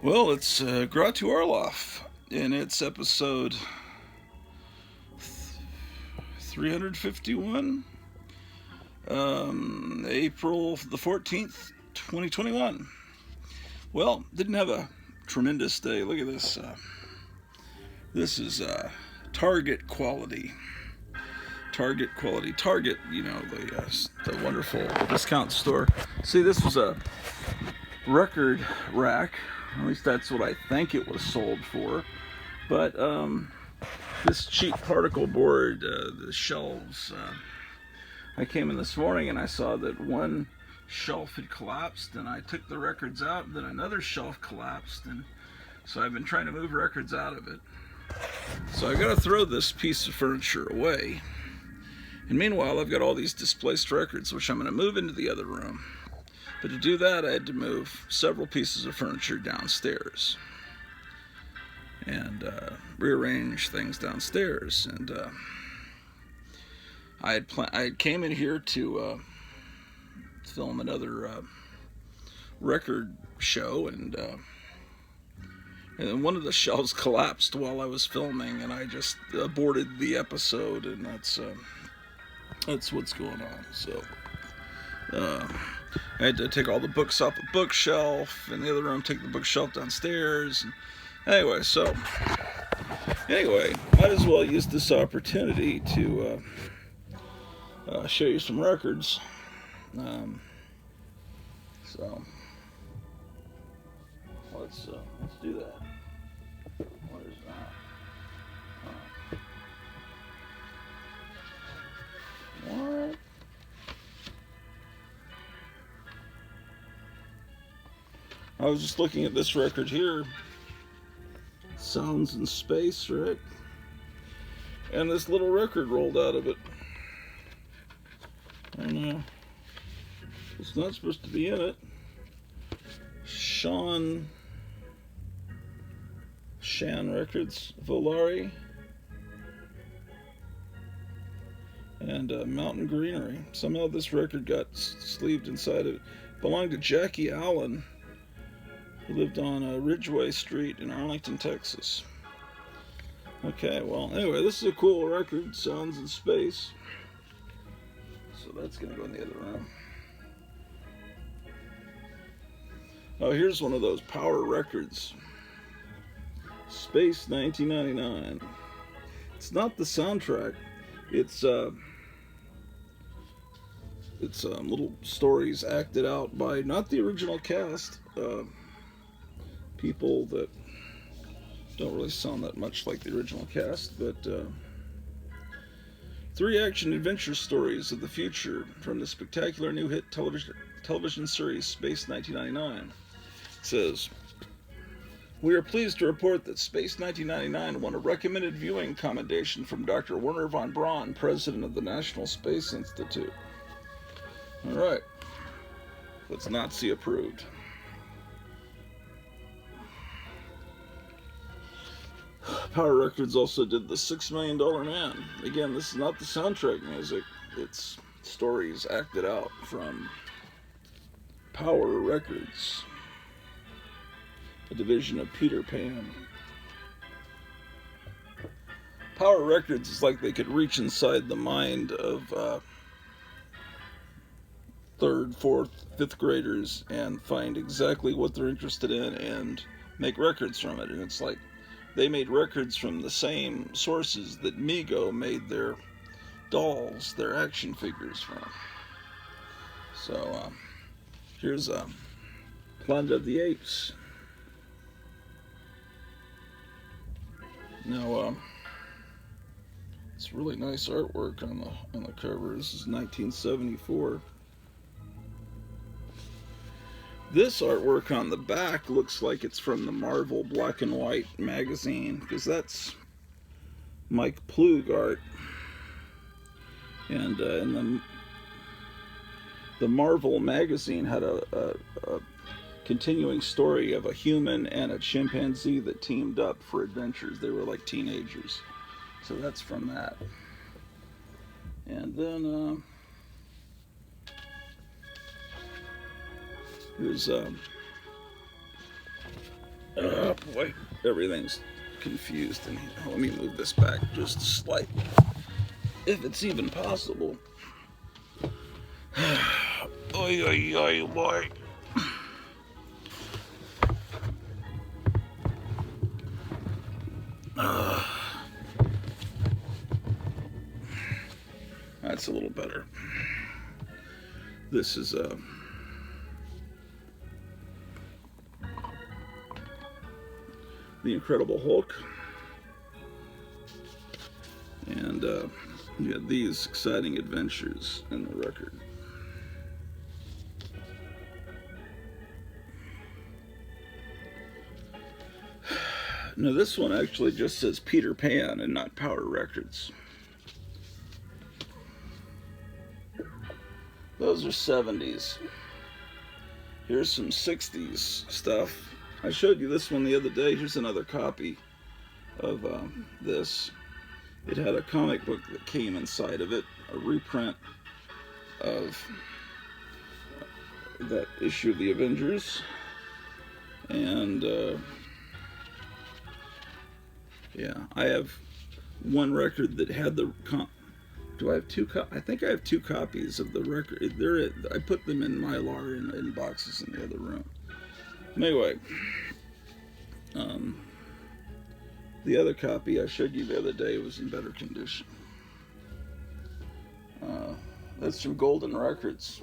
Well, it's Gratu Orloff, and it's episode 351, April the 14th, 2021. Well, didn't have a tremendous day. Look at this. This is Target quality. Target quality. Target, the wonderful discount store. See, this was a record rack. At least that's what I think it was sold for. But this cheap particle board, the shelves, I came in this morning and I saw that one shelf had collapsed, and I took the records out, and then another shelf collapsed, and so I've been trying to move records out of it. So I gotta throw this piece of furniture away. And meanwhile, I've got all these displaced records, which I'm gonna move into the other room. But to do that, I had to move several pieces of furniture downstairs and rearrange things downstairs. And I came in here to film another record show, and one of the shelves collapsed while I was filming, and I just aborted the episode, and that's what's going on. So I had to take all the books off the bookshelf in the other room, take the bookshelf downstairs. Anyway, might as well use this opportunity to show you some records. So let's do that. What is that? What? I was just looking at this record here. Sounds in Space, right? And this little record rolled out of it. And it's not supposed to be in it. Shan Records, Volare, and Mountain Greenery. Somehow this record got sleeved inside of it. Belonged to Jackie Allen, who lived on Ridgeway Street in Arlington, Texas. Okay, well, anyway, this is a cool record, Sounds in Space. So that's going to go in the other room. Oh, here's one of those Power Records. Space 1999. It's not the soundtrack. It's little stories acted out by not the original cast. People that don't really sound that much like the original cast, but 3 action adventure stories of the future from the spectacular new hit television series Space 1999. It says, "We are pleased to report that Space 1999 won a recommended viewing commendation from Dr. Werner von Braun, president of the National Space Institute." All right, that's Nazi approved. Power Records also did the $6 Million Man. Again, this is not the soundtrack music. It's stories acted out from Power Records, a division of Peter Pan. Power Records is like they could reach inside the mind of 3rd, 4th, 5th graders and find exactly what they're interested in and make records from it. And it's like they made records from the same sources that Mego made their dolls, their action figures from. So here's Planet of the Apes. Now it's really nice artwork on the cover. This is 1974. This artwork on the back looks like it's from the Marvel Black and White magazine, because that's Mike Plug art. And the Marvel magazine had a continuing story of a human and a chimpanzee that teamed up for adventures. They were like teenagers. So that's from that. And then here's Oh boy, everything's confused in here. Let me move this back just slightly, if it's even possible. Oy, oy, oy, boy. That's a little better. This is The Incredible Hulk. And yeah, these exciting adventures in the record. Now this one actually just says Peter Pan and not Power Records. Those are 70s. Here's some 60s stuff. I showed you this one the other day. Here's another copy of this. It had a comic book that came inside of it, a reprint of that issue of the Avengers. And yeah, I have one record that had the do I have two? I think I have two copies of the record. I put them in Mylar in boxes in the other room. Anyway, the other copy I showed you the other day was in better condition. That's from Golden Records.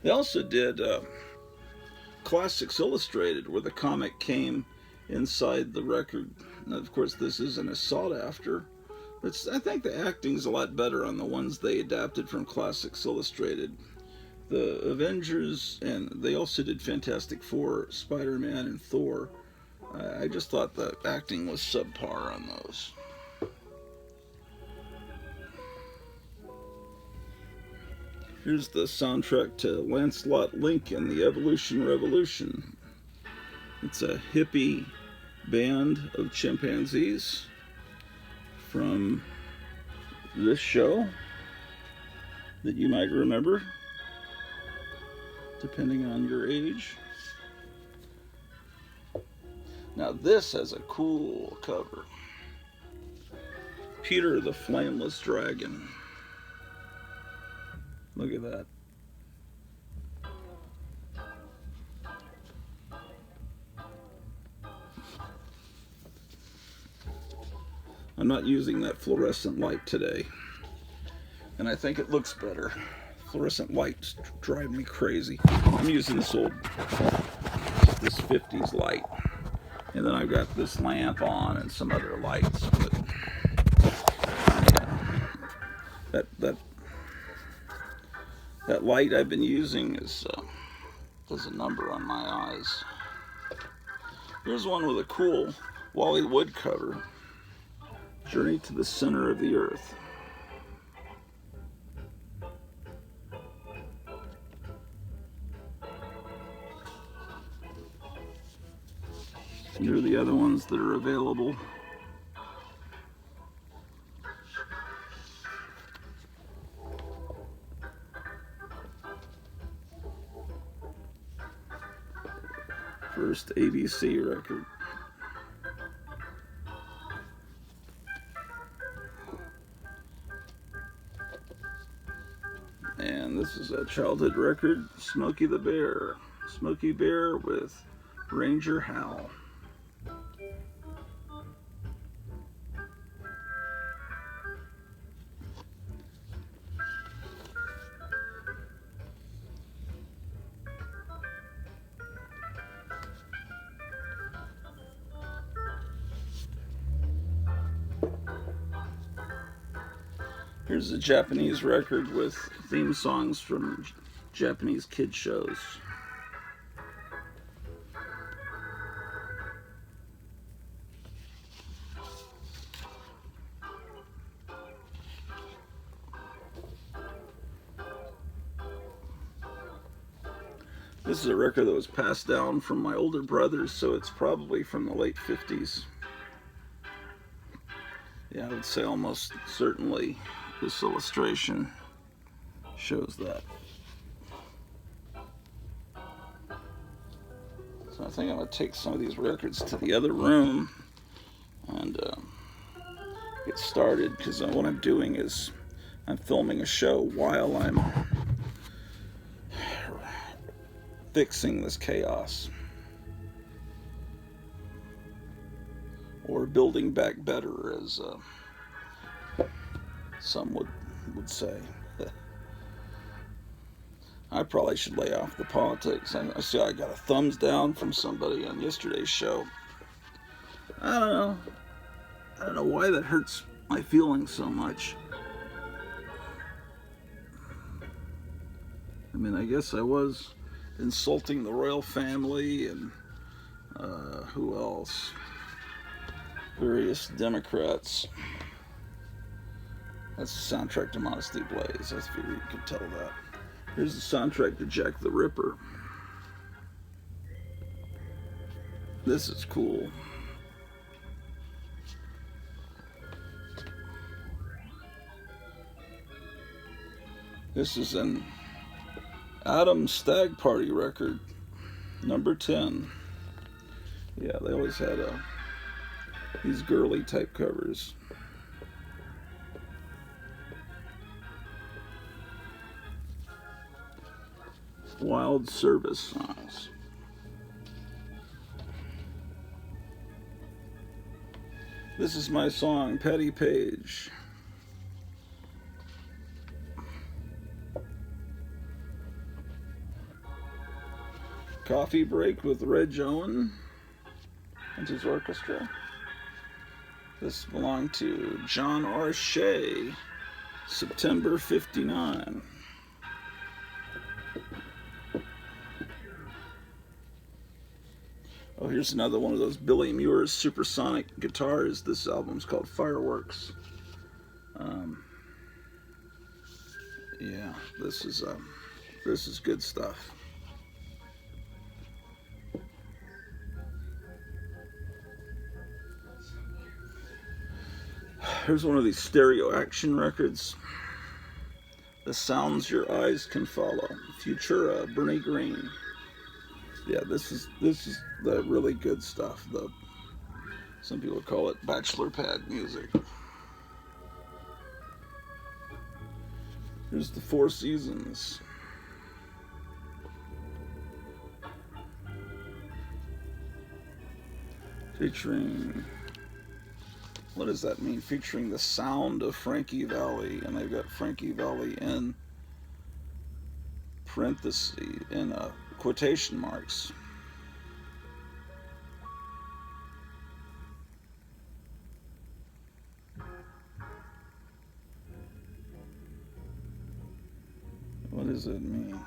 They also did Classics Illustrated, where the comic came inside the record. Now, of course, this isn't as sought after. But I think the acting's a lot better on the ones they adapted from Classics Illustrated. The Avengers, and they also did Fantastic Four, Spider-Man, and Thor. I just thought the acting was subpar on those. Here's the soundtrack to Lancelot Lincoln, The Evolution Revolution. It's a hippie band of chimpanzees from this show that you might remember, depending on your age. Now this has a cool cover. Peter the Flameless Dragon. Look at that. I'm not using that fluorescent light today, and I think it looks better. Fluorescent lights drive me crazy. I'm using this 50s light, and then I've got this lamp on and some other lights. But yeah, that light I've been using does a number on my eyes. Here's one with a cool Wally Wood cover. Journey to the Center of the Earth. Here are the other ones that are available. First ABC record. And this is a childhood record, Smokey the Bear. Smokey Bear with Ranger Hal. Here's a Japanese record with theme songs from Japanese kid shows. This is a record that was passed down from my older brothers, so it's probably from the late 50s. Yeah, I would say almost certainly this illustration shows that. So I think I'm going to take some of these records to the other room and get started, because what I'm doing is I'm filming a show while I'm fixing this chaos, or building back better, as some would say. I probably should lay off the politics. I see I got a thumbs down from somebody on yesterday's show. I don't know why that hurts my feelings so much. I mean, I guess I was insulting the royal family and who else? Various Democrats. That's the soundtrack to Modesty Blaze. I figured you could tell that. Here's the soundtrack to Jack the Ripper. This is cool. This is an Adam Stag Party record, number 10. Yeah, they always had these girly type covers. Wild Service songs. This is my song, Petty Page. Coffee Break with Reg Owen and his orchestra. This belonged to John R. Shea, September '59. Oh, here's another one of those Billy Muir's supersonic guitars. This album's called Fireworks. Yeah, this is good stuff. Here's one of these stereo action records. The Sounds Your Eyes Can Follow. Futura, Bernie Green. Yeah, this is the really good stuff. Some people call it bachelor pad music. Here's the Four Seasons. Featuring, what does that mean? Featuring the sound of Frankie Valli, and they've got Frankie Valli in parentheses, in quotation marks. What does it mean?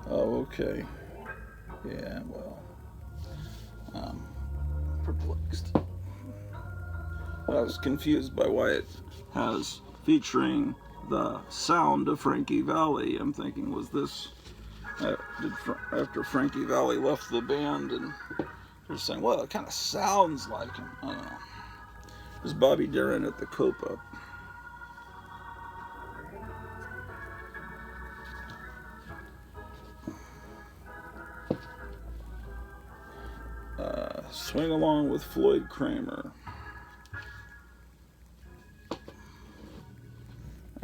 Oh, okay. Yeah, well, perplexed. I was confused by why it has featuring the sound of Frankie Valli. I'm thinking, was this after Frankie Valli left the band, and they're saying, well, it kind of sounds like him. I don't know. There's Bobby Darin at the Copa. Swing Along with Floyd Kramer.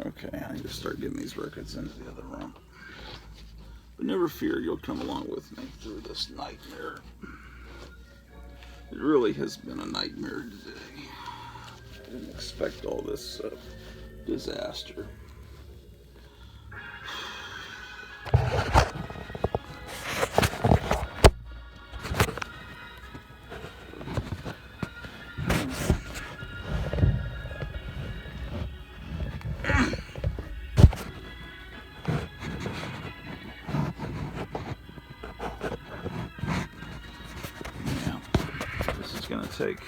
Okay, I need to start getting these records into the other room. But never fear, you'll come along with me through this nightmare. It really has been a nightmare today. I didn't expect all this disaster. Take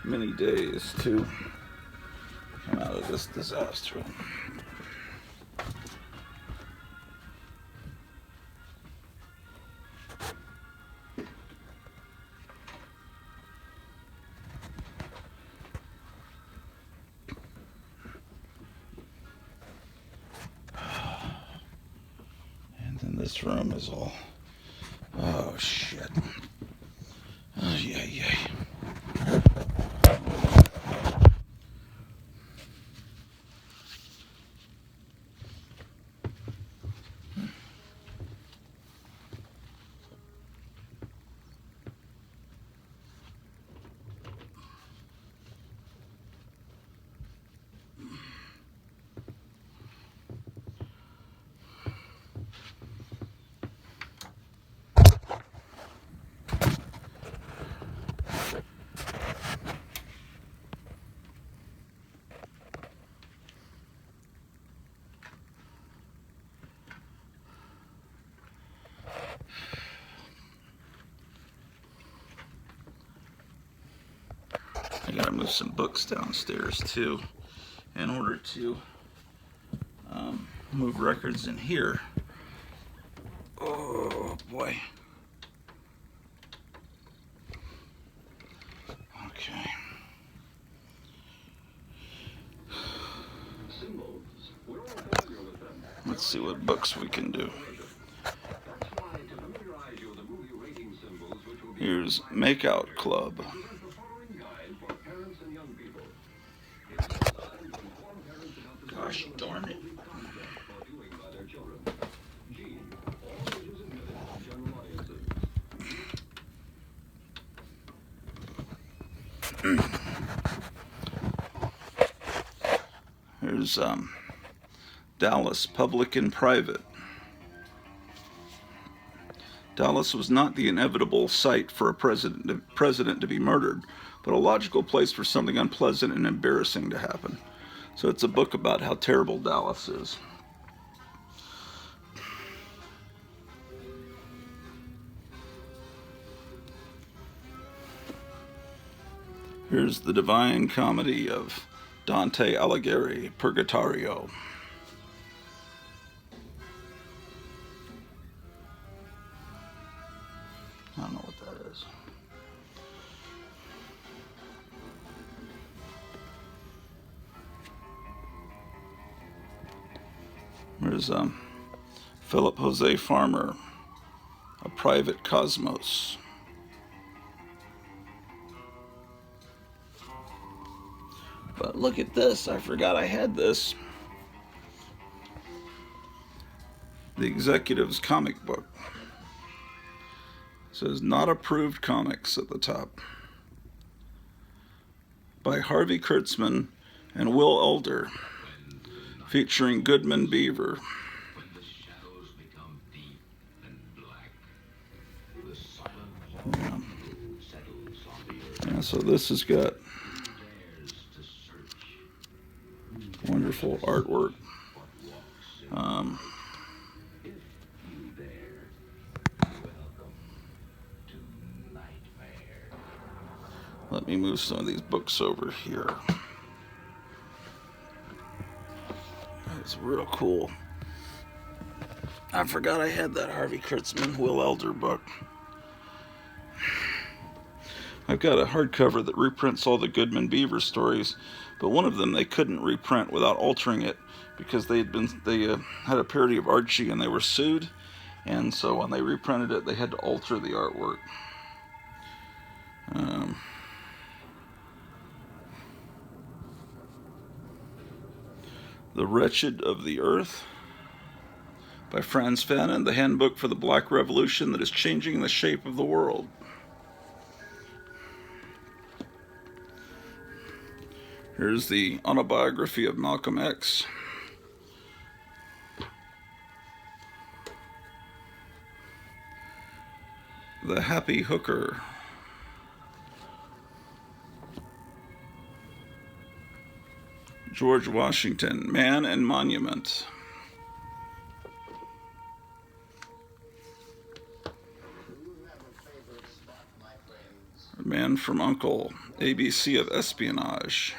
many days to come out of this disaster. This room is all... Oh, shit. Oh, yeah. I gotta move some books downstairs too in order to move records in here. Oh boy. Okay. Let's see what books we can do. Here's Makeout Club. Gosh darn it. Here's Dallas, Public and Private. Dallas was not the inevitable site for a president to be murdered, but a logical place for something unpleasant and embarrassing to happen. So it's a book about how terrible Dallas is. Here's the Divine Comedy of Dante Alighieri, Purgatorio. I don't know what that is. There's Philip Jose Farmer, A Private Cosmos. But look at this, I forgot I had this. The Executive's comic book. It says Not Approved Comics at the top. By Harvey Kurtzman and Will Elder. Featuring Goodman Beaver. Yeah, so this has got wonderful artwork. Let me move some of these books over here. That's real cool. I forgot I had that Harvey Kurtzman, Will Elder book. I've got a hardcover that reprints all the Goodman Beaver stories, but one of them they couldn't reprint without altering it because they had a parody of Archie and they were sued, and so when they reprinted it, they had to alter the artwork. The Wretched of the Earth by Franz Fanon, the handbook for the Black Revolution that is changing the shape of the world. Here's the autobiography of Malcolm X. The Happy Hooker. George Washington, Man and Monument. Man from Uncle, ABC of Espionage.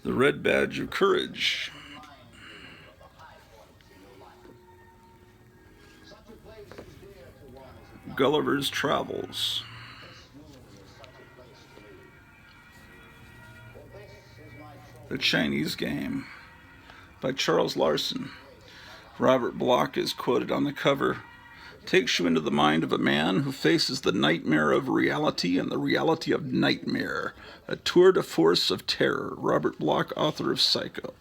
The Red Badge of Courage. Gulliver's Travels. The Chinese Game by Charles Larson. Robert Bloch is quoted on the cover. Takes you into the mind of a man who faces the nightmare of reality and the reality of nightmare. A tour de force of terror. Robert Bloch, author of Psycho.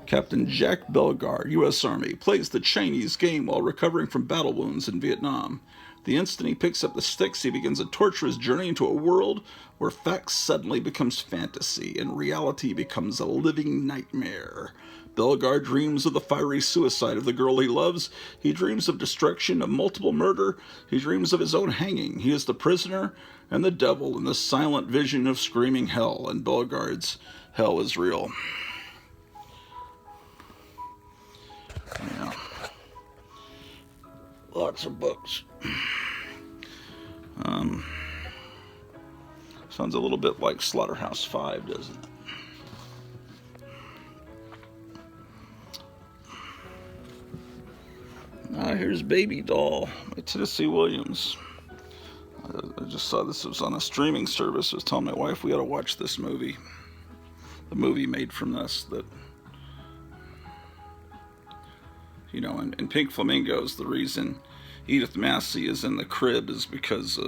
Captain Jack Bellegarde, U.S. Army, plays the Chinese Game while recovering from battle wounds in Vietnam. The instant he picks up the sticks, he begins a torturous journey into a world where fact suddenly becomes fantasy and reality becomes a living nightmare. Bellegarde dreams of the fiery suicide of the girl he loves. He dreams of destruction, of multiple murder. He dreams of his own hanging. He is the prisoner and the devil in the silent vision of screaming hell, and Bellegarde's hell is real. Yeah. Lots of books. Sounds a little bit like Slaughterhouse-Five, doesn't it? Here's Baby Doll by Tennessee Williams. I just saw this was on a streaming service. I was telling my wife we ought to watch this movie. The movie made from this that... You know, in Pink Flamingos, the reason Edith Massey is in the crib is because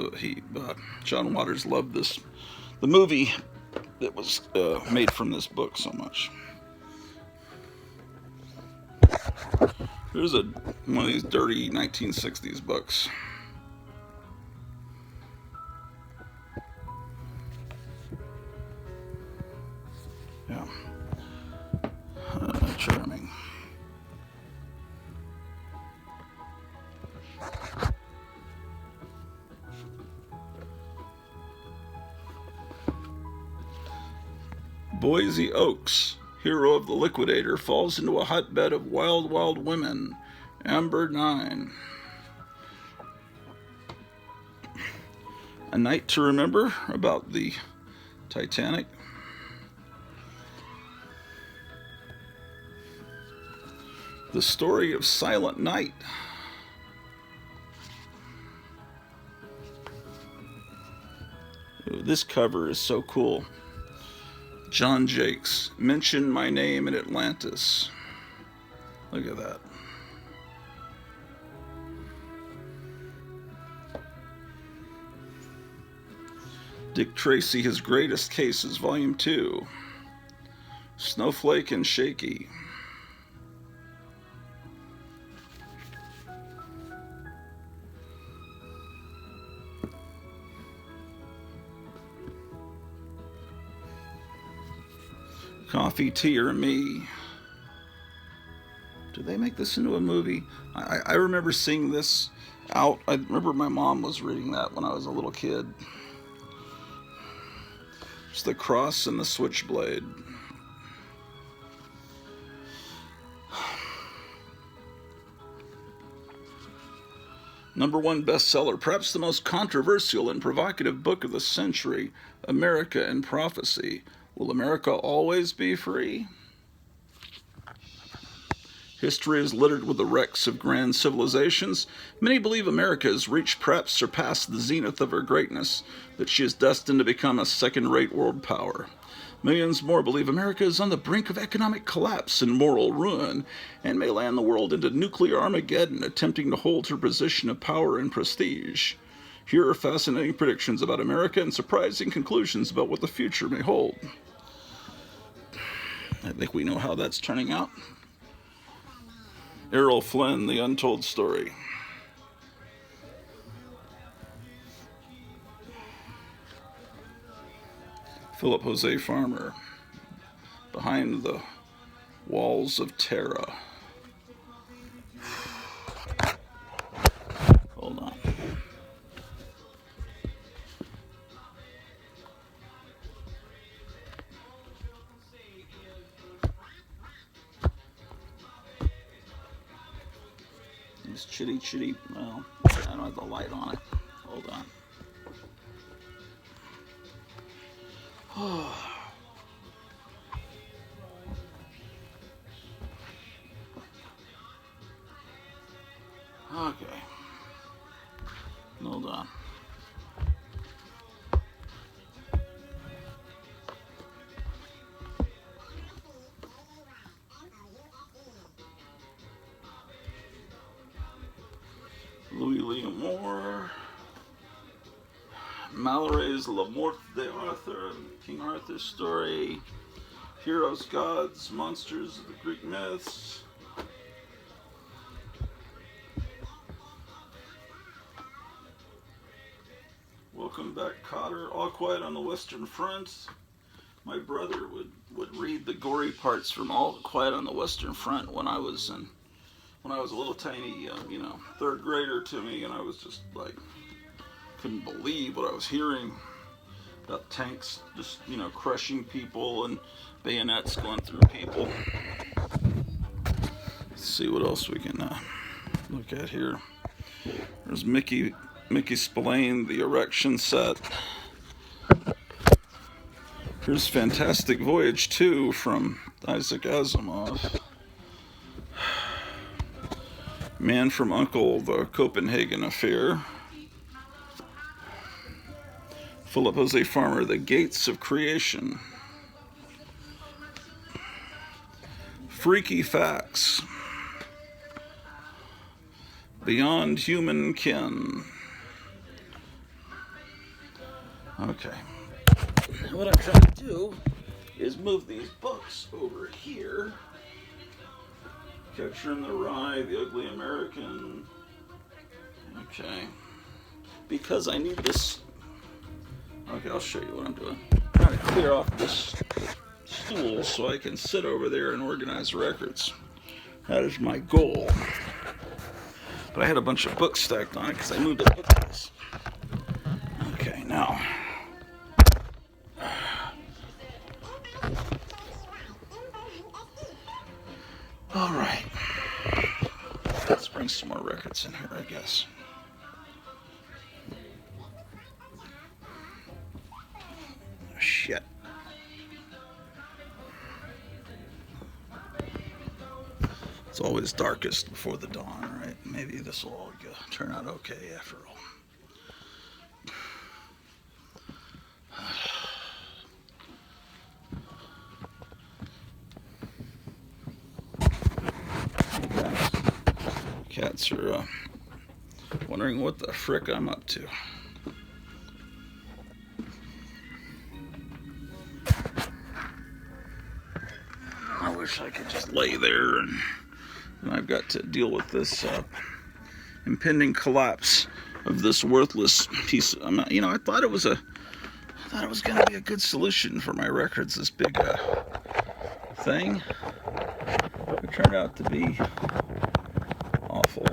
John Waters loved the movie that was made from this book so much. Here's one of these dirty 1960s books. Yeah. Charming. Boise Oaks, hero of the Liquidator, falls into a hotbed of wild, wild women. Amber 9. A Night to Remember about the Titanic. The Story of Silent Night. Ooh, this cover is so cool. John Jakes, Mention My Name in Atlantis. Look at that. Dick Tracy, His Greatest Cases, Volume 2. Snowflake and Shaky. Coffee, Tea, or Me. Did they make this into a movie? I remember seeing this out. I remember my mom was reading that when I was a little kid. It's The Cross and the Switchblade. #1 bestseller, perhaps the most controversial and provocative book of the century, America and Prophecy. Will America always be free? History is littered with the wrecks of grand civilizations. Many believe America has reached, perhaps surpassed, the zenith of her greatness, that she is destined to become a second-rate world power. Millions more believe America is on the brink of economic collapse and moral ruin, and may land the world into nuclear Armageddon, attempting to hold her position of power and prestige. Here are fascinating predictions about America and surprising conclusions about what the future may hold. I think we know how that's turning out. Errol Flynn, The Untold Story. Philip Jose Farmer, Behind the Walls of Terra. Hold on. This chitty, well, I don't have the light on it. Hold on. Okay. Hold on. Malory's La Morte d'Arthur, King Arthur's story, Heroes, Gods, Monsters of the Greek Myths. Welcome Back, Cotter, All Quiet on the Western Front. My brother would read the gory parts from All Quiet on the Western Front when I was a little tiny, third grader to me, and I was just like, couldn't believe what I was hearing about tanks just, crushing people and bayonets going through people. Let's see what else we can look at here. There's Mickey Spillane, the erection set. Here's Fantastic Voyage 2 from Isaac Asimov. Man from U.N.C.L.E., The Copenhagen Affair. Philip Jose Farmer, The Gates of Creation. Freaky Facts. Beyond Human Kin. Okay. What I'm trying to do is move these books over here. Catcher in the Rye, The Ugly American. Okay. Because I need this. Okay, I'll show you what I'm doing. I'm trying to clear off this stool so I can sit over there and organize records. That is my goal. But I had a bunch of books stacked on it because I moved the bookcase. Okay, now. All right. Let's bring some more records in here, I guess. Shit. It's always darkest before the dawn, right? Maybe this will all turn out okay after all. Cats are wondering what the frick I'm up to. I wish I could just lay there, and I've got to deal with this impending collapse of this worthless piece. I thought it was going to be a good solution for my records. This big thing. It turned out to be awful.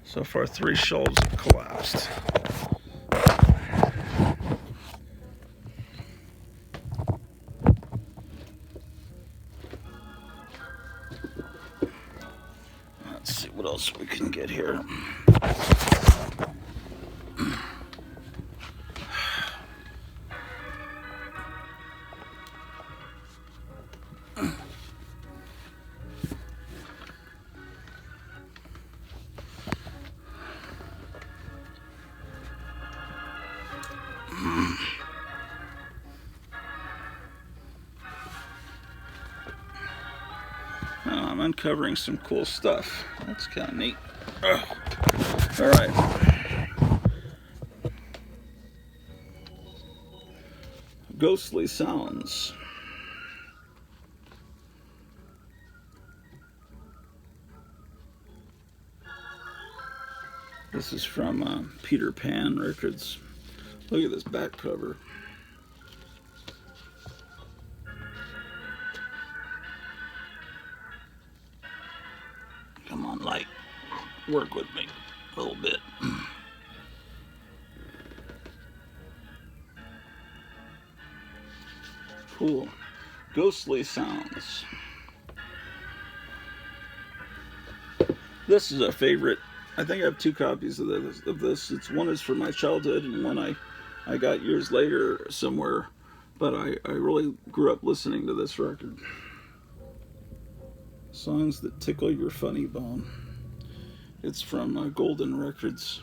So far, 3 shelves have collapsed. Let's see what else we can get here. I'm uncovering some cool stuff. That's kind of neat. All right. Ghostly Sounds. This is from Peter Pan Records. Look at this back cover. Come on, light. Work with me a little bit. Cool. Ghostly Sounds. This is a favorite. I think I have 2 copies of this. One is from my childhood, and one I got years later somewhere. But I really grew up listening to this record. Songs that tickle your funny bone. It's from Golden Records.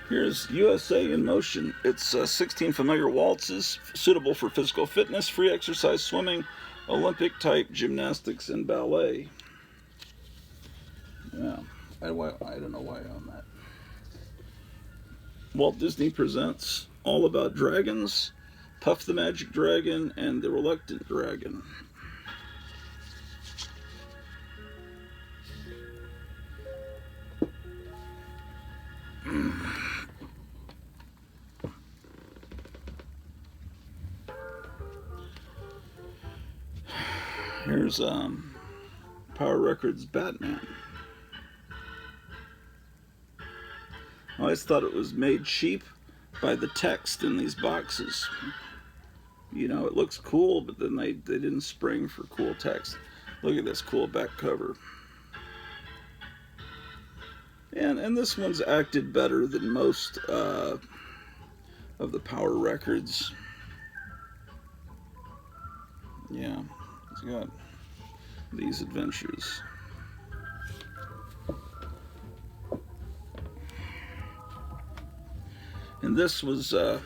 Here's USA in Motion. It's 16 familiar waltzes suitable for physical fitness, free exercise, swimming, Olympic type gymnastics, and ballet. I don't know why I own that. Walt Disney Presents All About Dragons, Puff the Magic Dragon, and the Reluctant Dragon. Here's Power Records Batman. I always thought it was made cheap by the text in these boxes. You know, it looks cool, but then they didn't spring for cool text. Look at this cool back cover. And this one's acted better than most of the Power Records. Yeah, it's got these adventures. And this was, I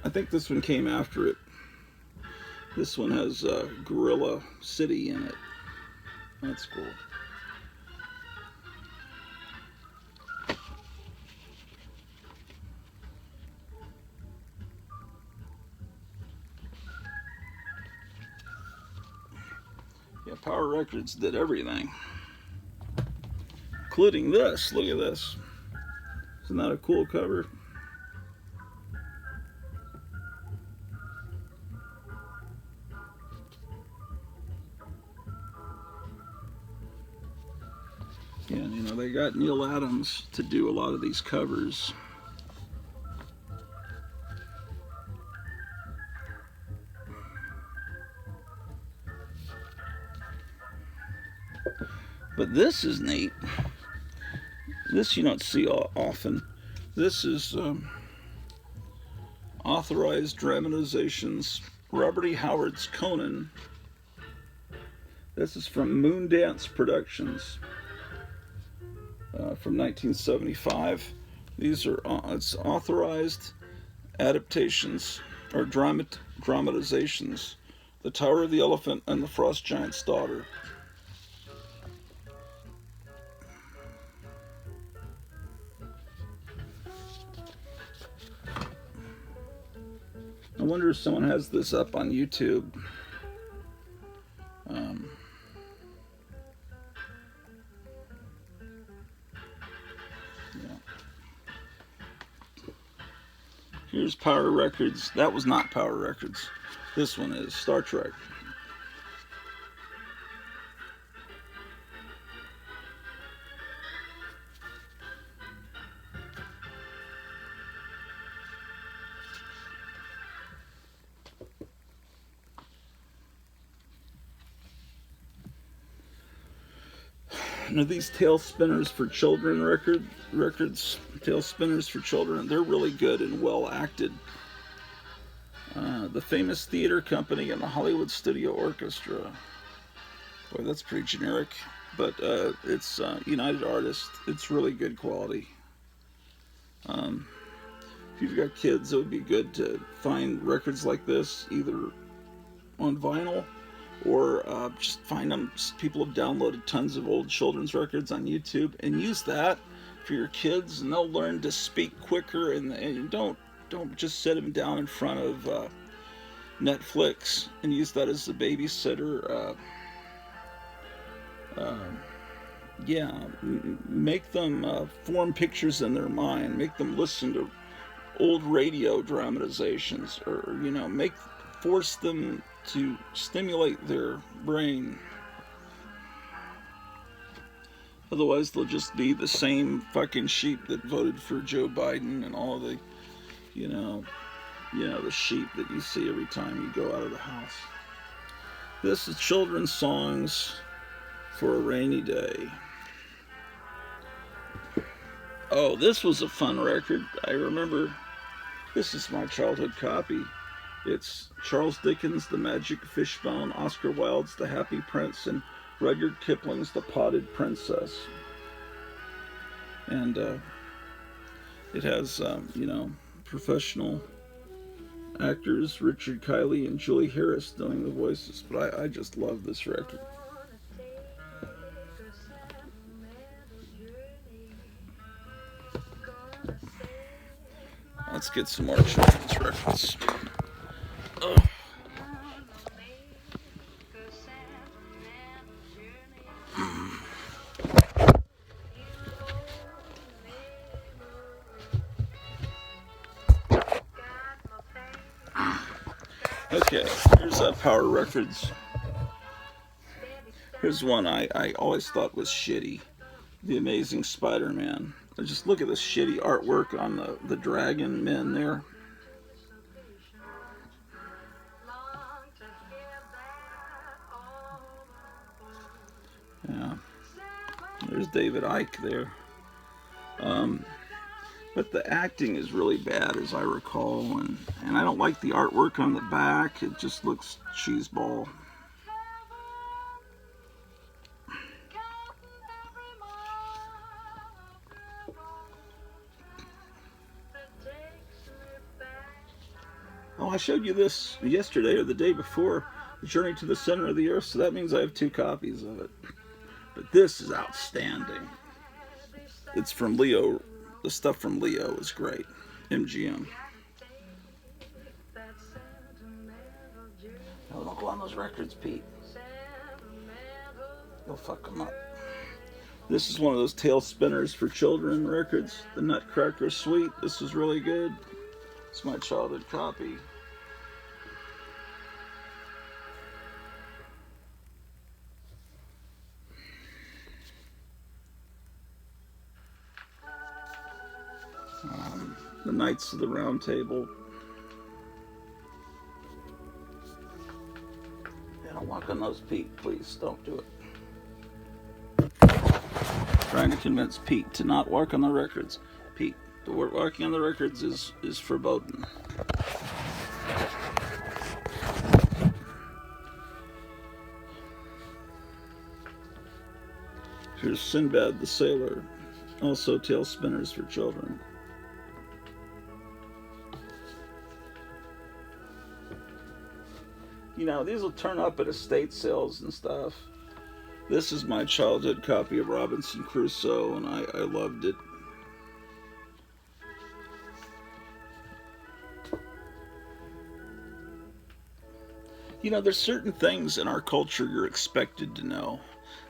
think this one came after it. This one has Gorilla City in it. That's cool. Yeah, Power Records did everything, including this. Look at this. Isn't that a cool cover? Yeah, you know, they got Neil Adams to do a lot of these covers. But this is neat. This you don't see often. This is authorized dramatizations. Robert E. Howard's Conan. This is from Moondance Productions from 1975. These are it's authorized adaptations or dramatizations. The Tower of the Elephant and the Frost Giant's Daughter. I wonder if someone has this up on YouTube. Yeah. Here's Power Records. That was not Power Records. This one is Star Trek. Now these Tail Spinners for Children records, Tail Spinners for Children, they're really good and well acted. The Famous Theater Company and the Hollywood Studio Orchestra. Boy, that's pretty generic, but it's United Artists. It's really good quality. If you've got kids, it would be good to find records like this, either on vinyl or just find them. People have downloaded tons of old children's records on YouTube and use that for your kids, and they'll learn to speak quicker. And don't just sit them down in front of Netflix and use that as a babysitter. Make them form pictures in their mind. Make them listen to old radio dramatizations, or force them to stimulate their brain. Otherwise, they'll just be the same fucking sheep that voted for Joe Biden and all the, the sheep that you see every time you go out of the house. This is children's songs for a rainy day. Oh, this was a fun record. I remember, this is my childhood copy. It's Charles Dickens' The Magic Fishbone, Oscar Wilde's The Happy Prince, and Rudyard Kipling's The Potted Princess. And it has, professional actors, Richard Kiley and Julie Harris doing the voices. But I just love this record. let's get some more children's records. Ugh. Okay, here's Power Records. Here's one I always thought was shitty. The Amazing Spider-Man. Just look at this shitty artwork on the dragon men there. Yeah. There's David Icke there. But the acting is really bad, as I recall, and I don't like the artwork on the back. It just looks cheeseball. Oh, I showed you this yesterday or the day before, Journey to the Center of the Earth, so that means I have 2 copies of it. But this is outstanding. It's from Leo. The stuff from Leo is great. MGM. Oh, don't go on those records, Pete. You'll fuck them up. This is one of those tail spinners for children records. The Nutcracker Suite. This is really good. It's my childhood copy. The Knights of the Round Table. Yeah, don't walk on those, Pete. Please, don't do it. Trying to convince Pete to not walk on the records. Pete, the word walking on the records is verboten. Here's Sinbad the Sailor. Also tail spinners for children. You know, these will turn up at estate sales and stuff. This is my childhood copy of Robinson Crusoe, and I loved it. You know, there's certain things in our culture you're expected to know.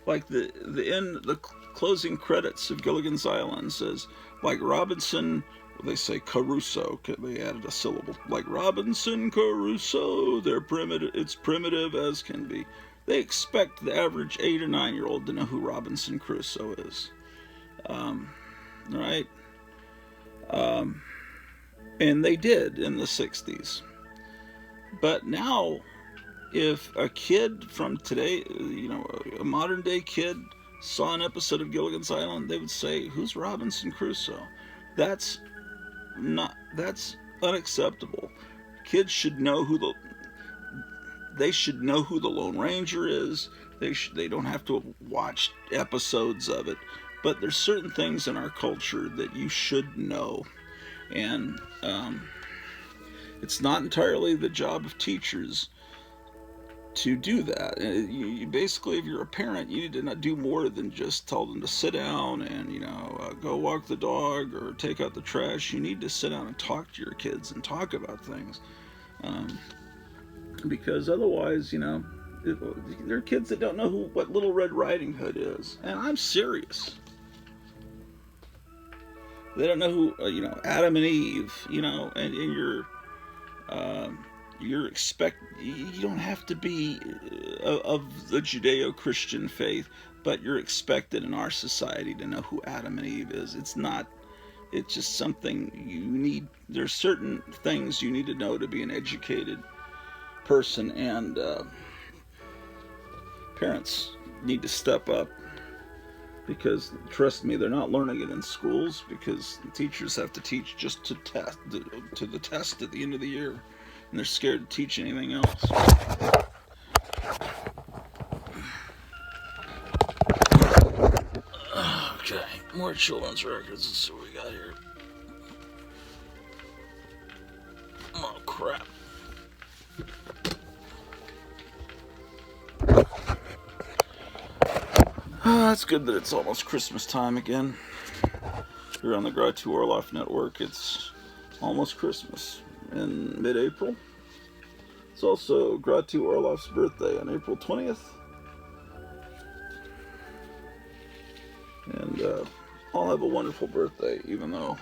Like the closing credits of Gilligan's Island says, like Robinson, they say Caruso, they added a syllable. Like Robinson Crusoe, it's primitive as can be. They expect the average 8 or 9-year-old to know who Robinson Crusoe is. Right? And they did in the 60s. But now, if a kid from today, you know, a modern day kid saw an episode of Gilligan's Island, they would say, "Who's Robinson Crusoe?" That's unacceptable. Kids should know who they should know who the Lone Ranger is. They don't have to watch episodes of it. But there's certain things in our culture that you should know, and it's not entirely the job of teachers to do that. You basically, if you're a parent, you need to not do more than just tell them to sit down and, you know, go walk the dog or take out the trash. You need to sit down and talk to your kids and talk about things, because otherwise, you know, there are kids that don't know what Little Red Riding Hood is, and I'm serious. They don't know who, you know, Adam and Eve, you know, and you don't have to be of the Judeo-Christian faith, but you're expected in our society to know who Adam and Eve is. It's just something you need. There's certain things you need to know to be an educated person, and parents need to step up, because trust me, they're not learning it in schools, because the teachers have to teach just to the test at the end of the year. And they're scared to teach anything else. Okay, more children's records. Let's see what we got here. Oh, crap. It's good that it's almost Christmas time again. Here on the Gratu Orloff Network, it's almost Christmas in mid-April. It's also Gratu Orloff's birthday on April 20th. And all have a wonderful birthday, even though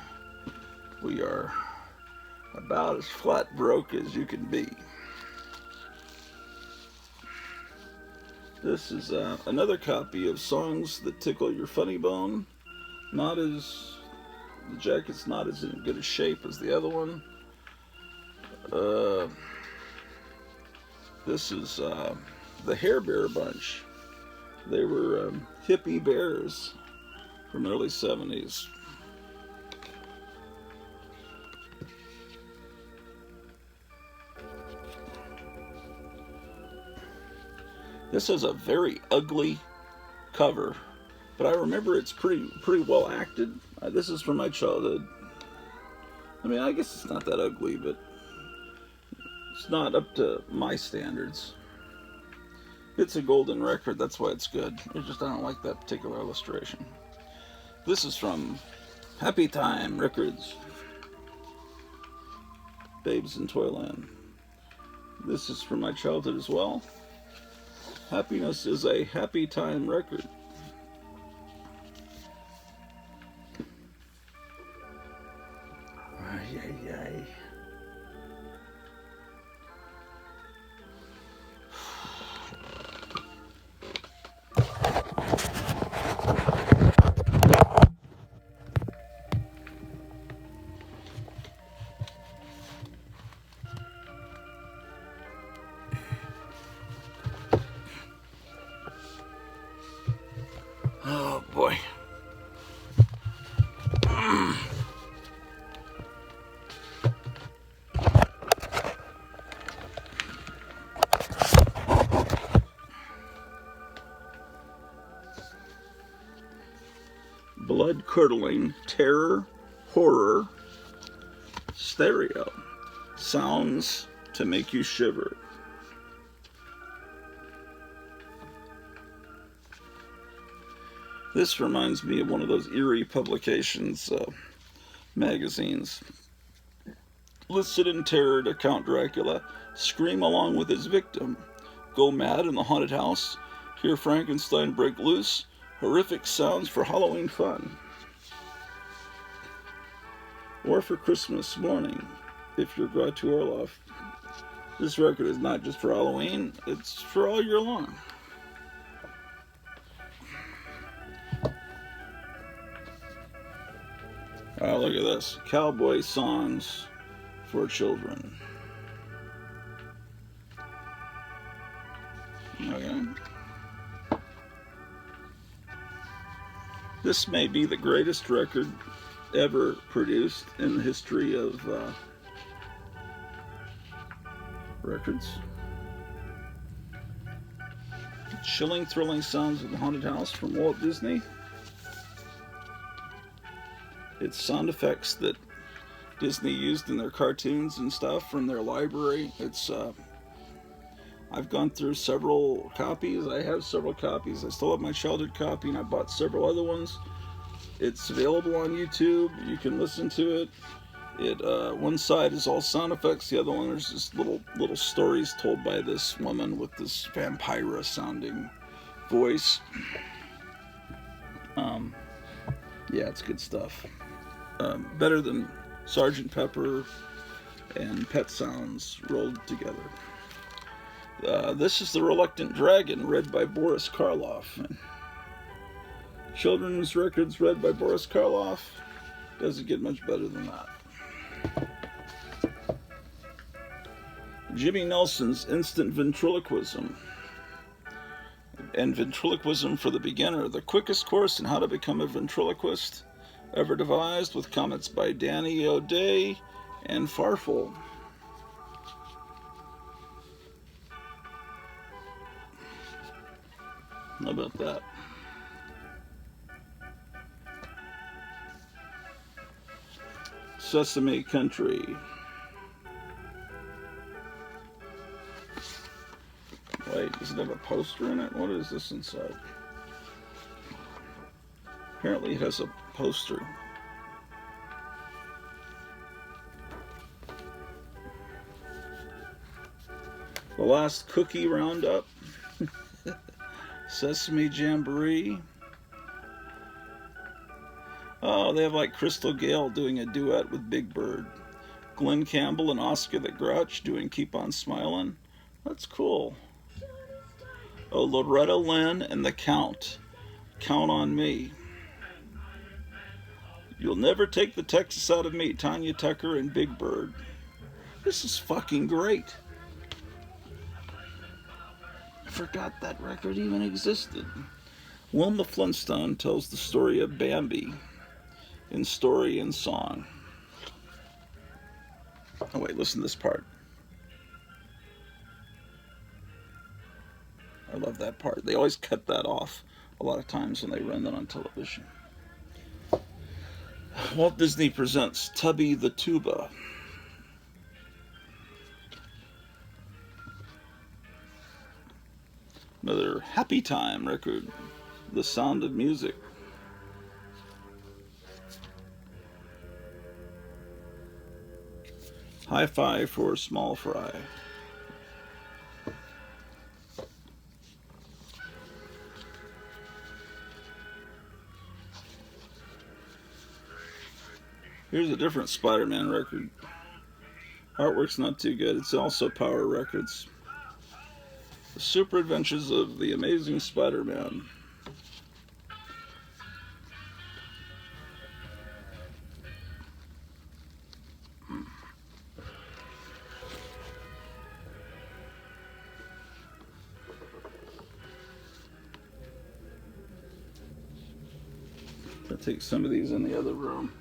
we are about as flat broke as you can be. This is another copy of Songs That Tickle Your Funny Bone. The jacket's not as in good a shape as the other one. This is the Hair Bear Bunch. They were hippie bears from the early 70s. This is a very ugly cover, but I remember it's pretty well acted. This is from my childhood. I mean, I guess it's not that ugly, but it's not up to my standards. It's a golden record, that's why it's good. It's just I don't like that particular illustration. This is from Happy Time Records. Babes in Toyland. This is from my childhood as well. Happiness is a Happy Time record. Ay, ay, ay. Oh boy. Blood-curdling terror, horror, stereo. Sounds to make you shiver. This reminds me of one of those eerie publications, magazines. Listen in terror to Count Dracula, scream along with his victim, go mad in the haunted house, hear Frankenstein break loose, horrific sounds for Halloween fun. Or for Christmas morning, if you're Gratu Orloff. This record is not just for Halloween, it's for all year long. Oh, look at this. Cowboy songs for children. Okay. This may be the greatest record ever produced in the history of records. Chilling, thrilling sounds of the haunted house from Walt Disney. It's sound effects that Disney used in their cartoons and stuff from their library. It's I've gone through several copies. I have several copies. I still have my childhood copy, and I bought several other ones. It's available on YouTube. You can listen to it. One side is all sound effects. The other one is just little stories told by this woman with this vampira sounding voice. Yeah, it's good stuff. Better than Sgt. Pepper and Pet Sounds rolled together. This is The Reluctant Dragon, read by Boris Karloff. Children's records read by Boris Karloff. Doesn't get much better than that. Jimmy Nelson's Instant Ventriloquism. And Ventriloquism for the Beginner, the quickest course in how to become a ventriloquist ever devised, with comments by Danny O'Day and Farfel. How about that? Sesame Country. Wait, does it have a poster in it? What is this inside? Apparently it has a poster. The Last Cookie Roundup. Sesame Jamboree. Oh, they have like Crystal Gale doing a duet with Big Bird. Glenn Campbell and Oscar the Grouch doing Keep on Smiling. That's cool. Oh, Loretta Lynn and the Count. Count on Me. You'll Never Take the Texas Out of Me. Tanya Tucker and Big Bird. This is fucking great. I forgot that record even existed. Wilma Flintstone tells the story of Bambi in story and song. Oh wait, listen to this part. I love that part. They always cut that off a lot of times when they run that on television. Walt Disney presents Tubby the Tuba. Another Happy Time record, The Sound of Music. Hi-Fi for Small Fry. Here's a different Spider-Man record. Artwork's not too good. It's also Power Records. The Super Adventures of the Amazing Spider-Man. I'll take some of these in the other room.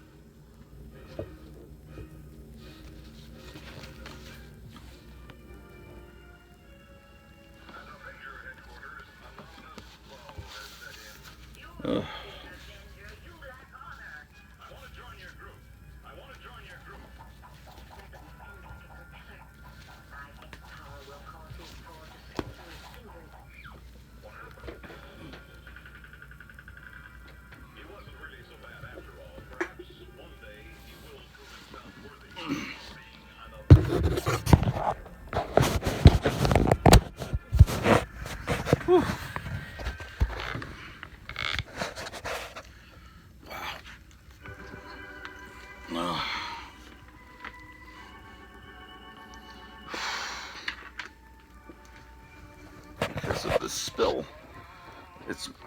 Because of this spill,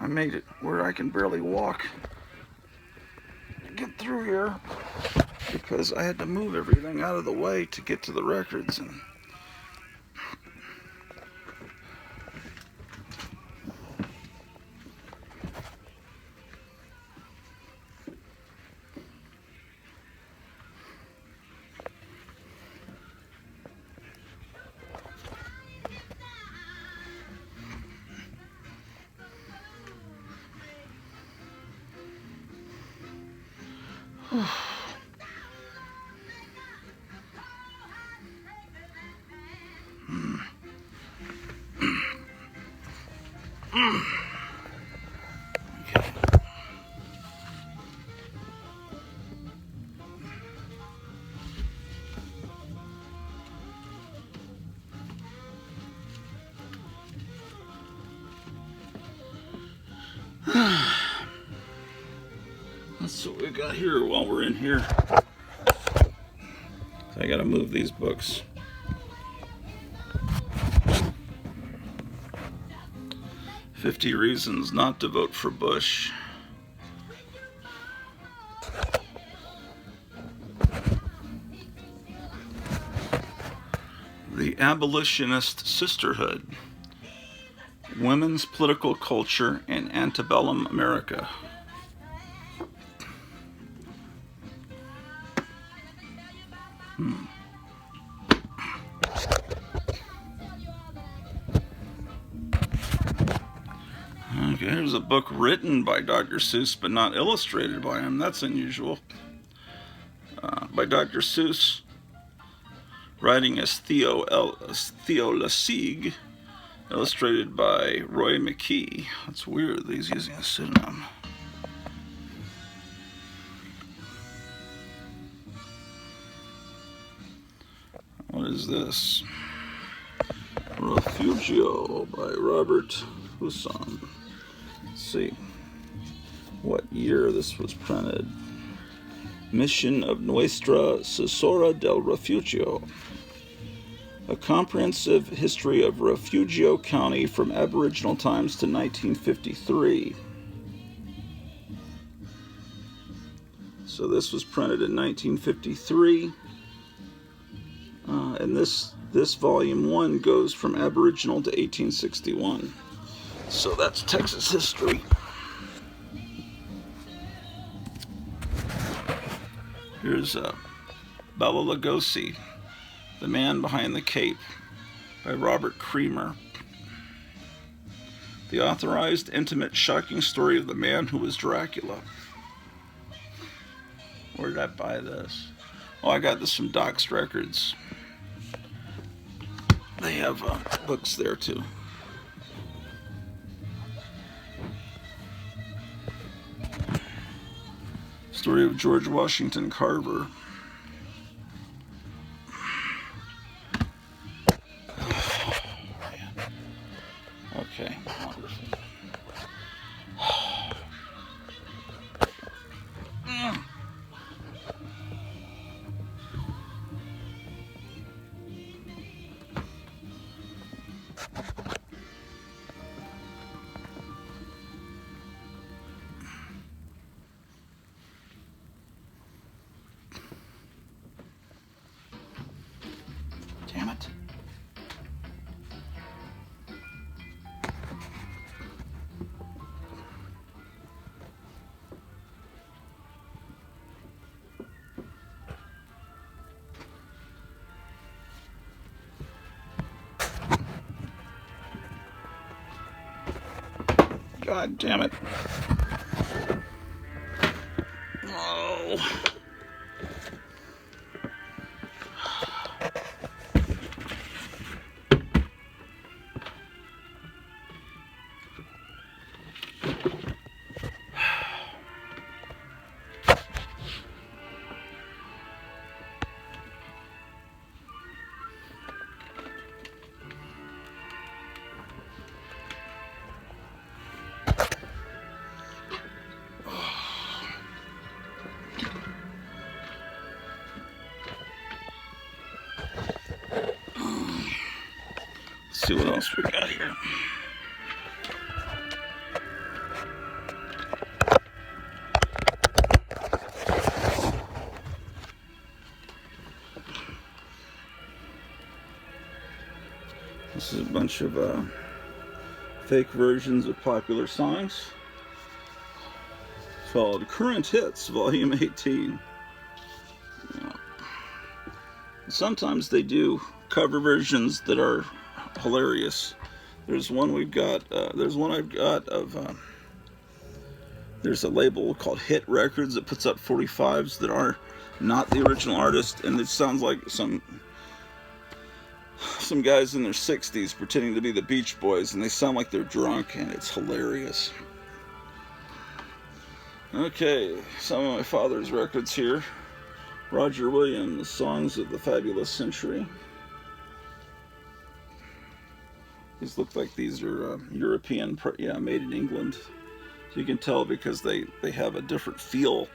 I made it where I can barely walk to get through here because I had to move everything out of the way to get to the records. And that's what we got here while we're in here. So I gotta move these books. "50 Reasons Not to Vote for Bush." "The Abolitionist Sisterhood. Women's Political Culture in Antebellum America." Okay, here's a book written by Dr. Seuss but not illustrated by him. That's unusual. By Dr. Seuss, writing as Theo Lessig, illustrated by Roy McKee. That's weird that he's using a pseudonym. What is this? Refugio by Robert Husson. Let's see what year this was printed. Mission of Nuestra Señora del Refugio. A comprehensive history of Refugio County from Aboriginal times to 1953. So this was printed in 1953, and this volume 1 goes from Aboriginal to 1861. So that's Texas history. Here's Bela Lugosi, The Man Behind the Cape, by Robert Creamer. The authorized, intimate, shocking story of the man who was Dracula. Where did I buy this? Oh, I got this from Doc's Records. They have books there too. Story of George Washington Carver. Okay, wonderful. Damn it. God damn it. Oh. See what else we got here. This is a bunch of fake versions of popular songs. It's called Current Hits, Volume 18. Yeah. Sometimes they do cover versions that are hilarious. There's one we've got, there's one I've got of, there's a label called Hit Records that puts up 45s that are not the original artist, and it sounds like some guys in their 60s pretending to be the Beach Boys, and they sound like they're drunk, and it's hilarious. Okay, some of my father's records here. Roger Williams, Songs of the Fabulous Century. These look like these are European, made in England. So you can tell because they have a different feel,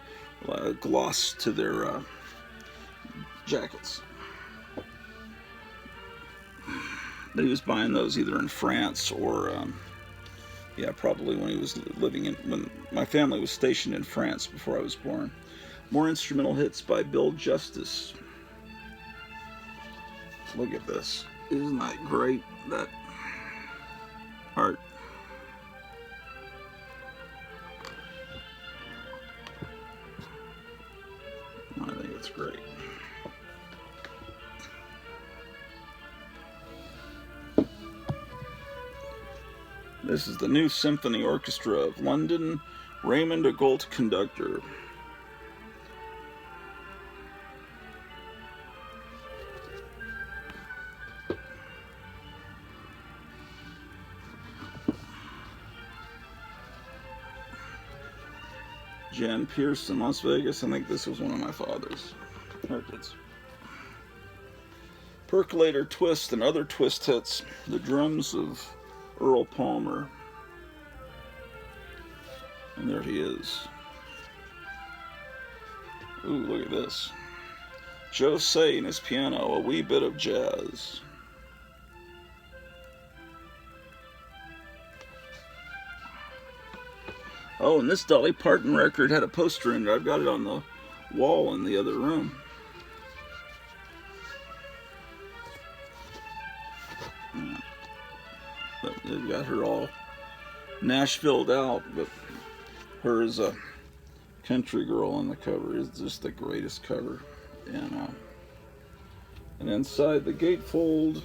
gloss to their jackets. He was buying those either in France or, probably when he was when my family was stationed in France before I was born. More instrumental hits by Bill Justice. Look at this. Isn't that great? That art. I think it's great. This is the New Symphony Orchestra of London, Raymond Agolt conductor. Jan Pierce in Las Vegas. I think this was one of my father's records. Percolator Twist and Other Twist Hits, the drums of Earl Palmer. And there he is. Ooh, look at this. Joe Say and his piano, a wee bit of jazz. Oh, and this Dolly Parton record had a poster in it. I've got it on the wall in the other room. They've got her all Nashville'd out, but her as a country girl on the cover is just the greatest cover. And inside the gatefold,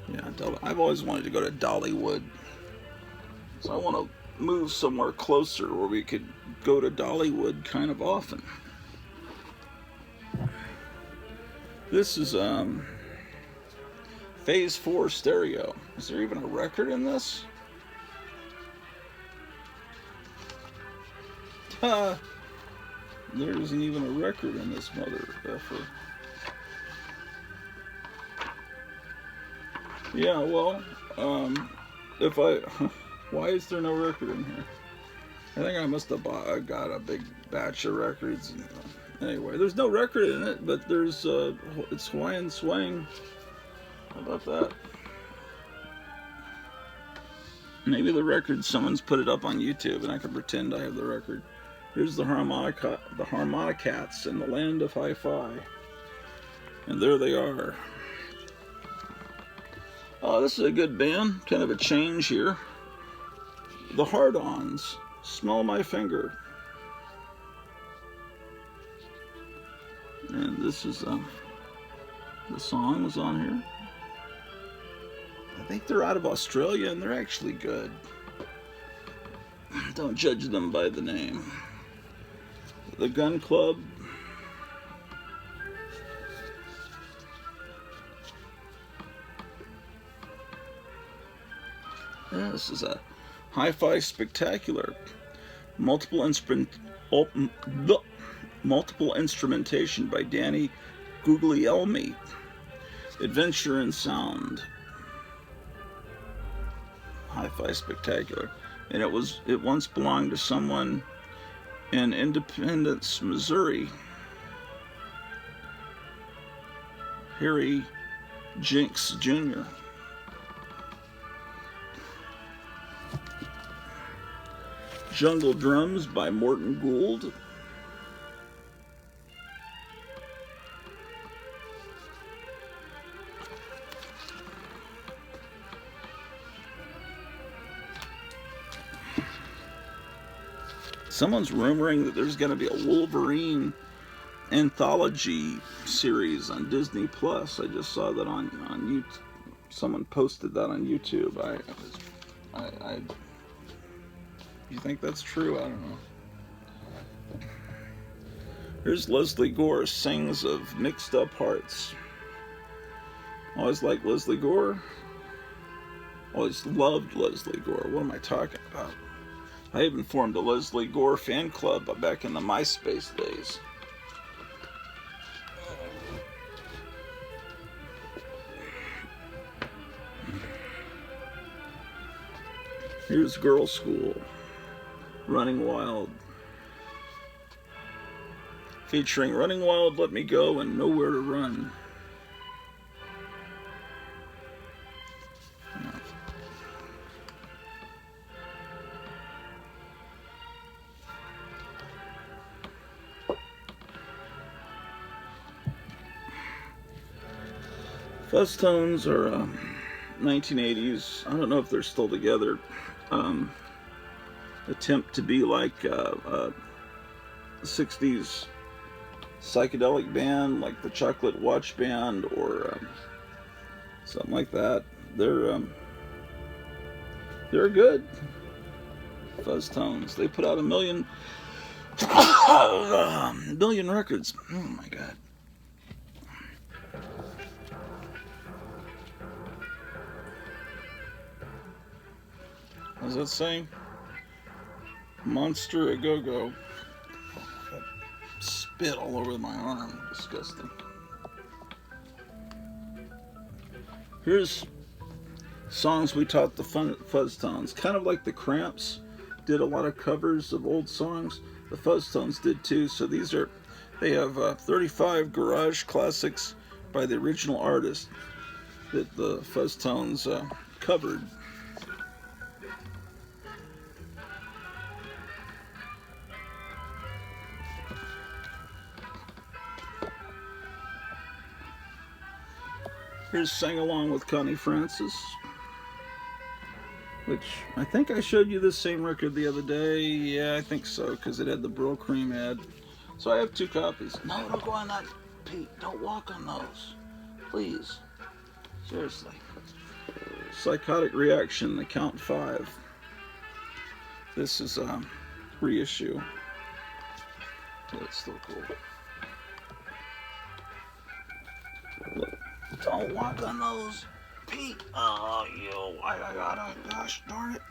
yeah, I've always wanted to go to Dollywood, so I want to move somewhere closer where we could go to Dollywood kind of often. This is Phase 4 stereo. Is there even a record in this? There isn't even a record in this mother effer. Yeah, well, why is there no record in here? I think I must have got a big batch of records. Anyway, there's no record in it, but there's, it's Hawaiian Swing. How about that? Maybe the record, someone's put it up on YouTube and I can pretend I have the record. Here's the Harmonicats in the land of hi-fi. And there they are. Oh, this is a good band. Kind of a change here. The Hard-Ons. Smell My Finger. And this is, the song was on here. I think they're out of Australia and they're actually good. Don't judge them by the name. The Gun Club. Yeah, this is a hi-fi spectacular. Multiple instrumentation by Danny Guglielmi. Adventure in sound. Hi-fi spectacular. And it once belonged to someone in Independence, Missouri. Harry Jinks Jr. Jungle Drums by Morton Gould. Someone's rumoring that there's going to be a Wolverine anthology series on Disney Plus. I just saw that on YouTube. Someone posted that on YouTube. You think that's true? I don't know. Here's Leslie Gore Sings of Mixed Up Hearts. Always liked Leslie Gore. Always loved Leslie Gore. What am I talking about? I even formed a Leslie Gore fan club back in the MySpace days. Here's Girl School, Running Wild. Featuring Running Wild, Let Me Go, and Nowhere to Run. Fuzztones are 1980s. I don't know if they're still together. Attempt to be like a 60s psychedelic band, like the Chocolate Watch Band or something like that. They're good. Fuzztones. They put out a million records. Oh my God. What does that say? Monster a Go-Go. Spit all over my arm. Disgusting. Here's songs we taught the Fuzz Tones. Kind of like the Cramps did a lot of covers of old songs. The Fuzz Tones did too. So they have 35 garage classics by the original artist that the Fuzz Tones covered. Here's Sang Along with Connie Francis, which I think I showed you this same record the other day. Yeah, I think so, because it had the Brill Cream ad. So I have 2 copies. No, don't go on that, Pete. Don't walk on those. Please. Seriously. Psychotic Reaction, The Count 5. This is a reissue. It's still cool. Look. Don't walk on those, Pete. Oh, you. I gotta. Gosh darn it.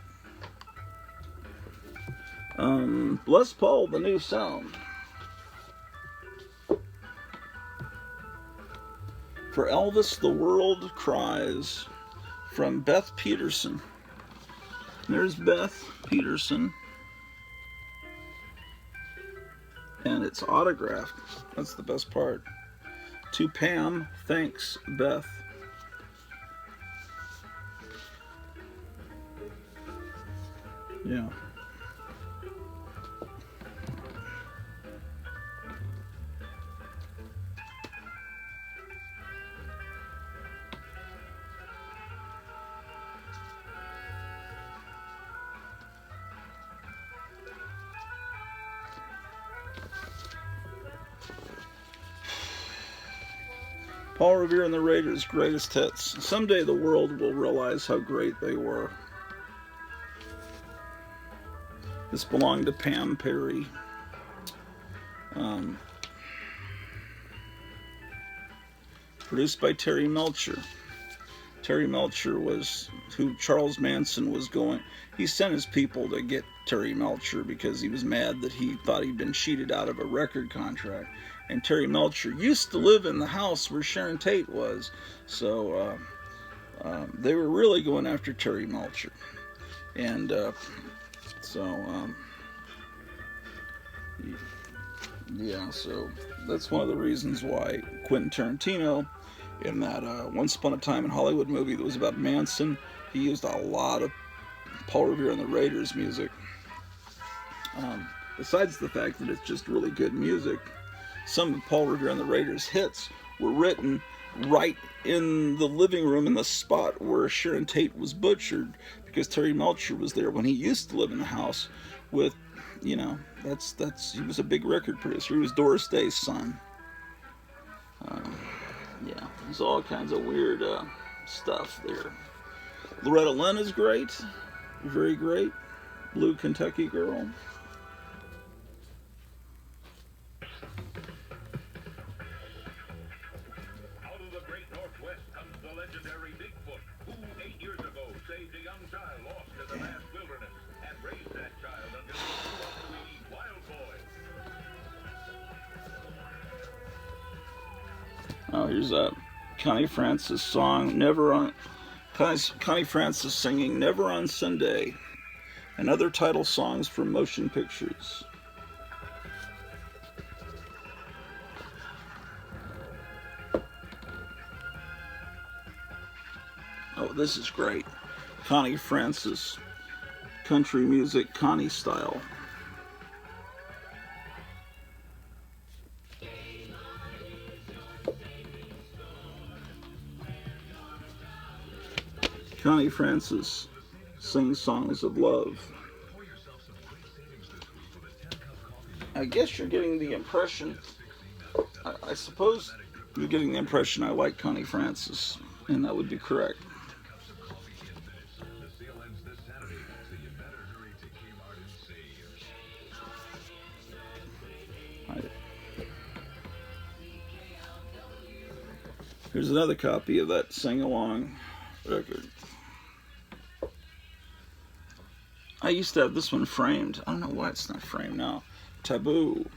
Les Paul, The New Sound. For Elvis, The World Cries. From Beth Peterson. There's Beth Peterson. And it's autographed. That's the best part. To Pam, thanks, Beth. Yeah. Paul Revere and the Raiders' greatest hits. Someday the world will realize how great they were. This belonged to Pam Perry. Produced by Terry Melcher. Terry Melcher was who Charles Manson was going. He sent his people to get Terry Melcher because he was mad that he thought he'd been cheated out of a record contract. And Terry Melcher used to live in the house where Sharon Tate was. So they were really going after Terry Melcher. And yeah, so that's one of the reasons why Quentin Tarantino, in that Once Upon a Time in Hollywood movie that was about Manson, he used a lot of Paul Revere and the Raiders music. Besides the fact that it's just really good music, some of Paul Revere and the Raiders' hits were written right in the living room in the spot where Sharon Tate was butchered, because Terry Melcher was there when he used to live in the house with, you know, he was a big record producer. He was Doris Day's son. Yeah, there's all kinds of weird stuff there. Loretta Lynn is great, very great. Blue Kentucky Girl. Oh, here's a Connie Francis song, Connie Francis singing Never on Sunday, and other title songs from motion pictures. Oh, this is great. Connie Francis, country music, Connie style. Connie Francis sings songs of love. I guess you're getting the impression, I suppose you're getting the impression I like Connie Francis, and that would be correct. Here's another copy of that sing-along record. I used to have this one framed. I don't know why it's not framed now. Taboo.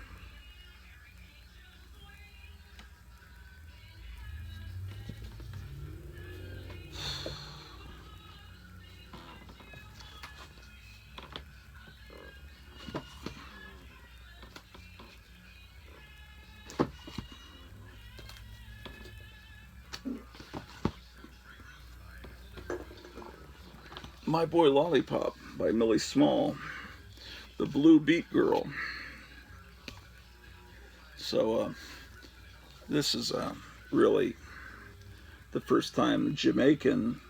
My Boy Lollipop by Millie Small, the Blue Beat Girl. So this is really the first time a Jamaican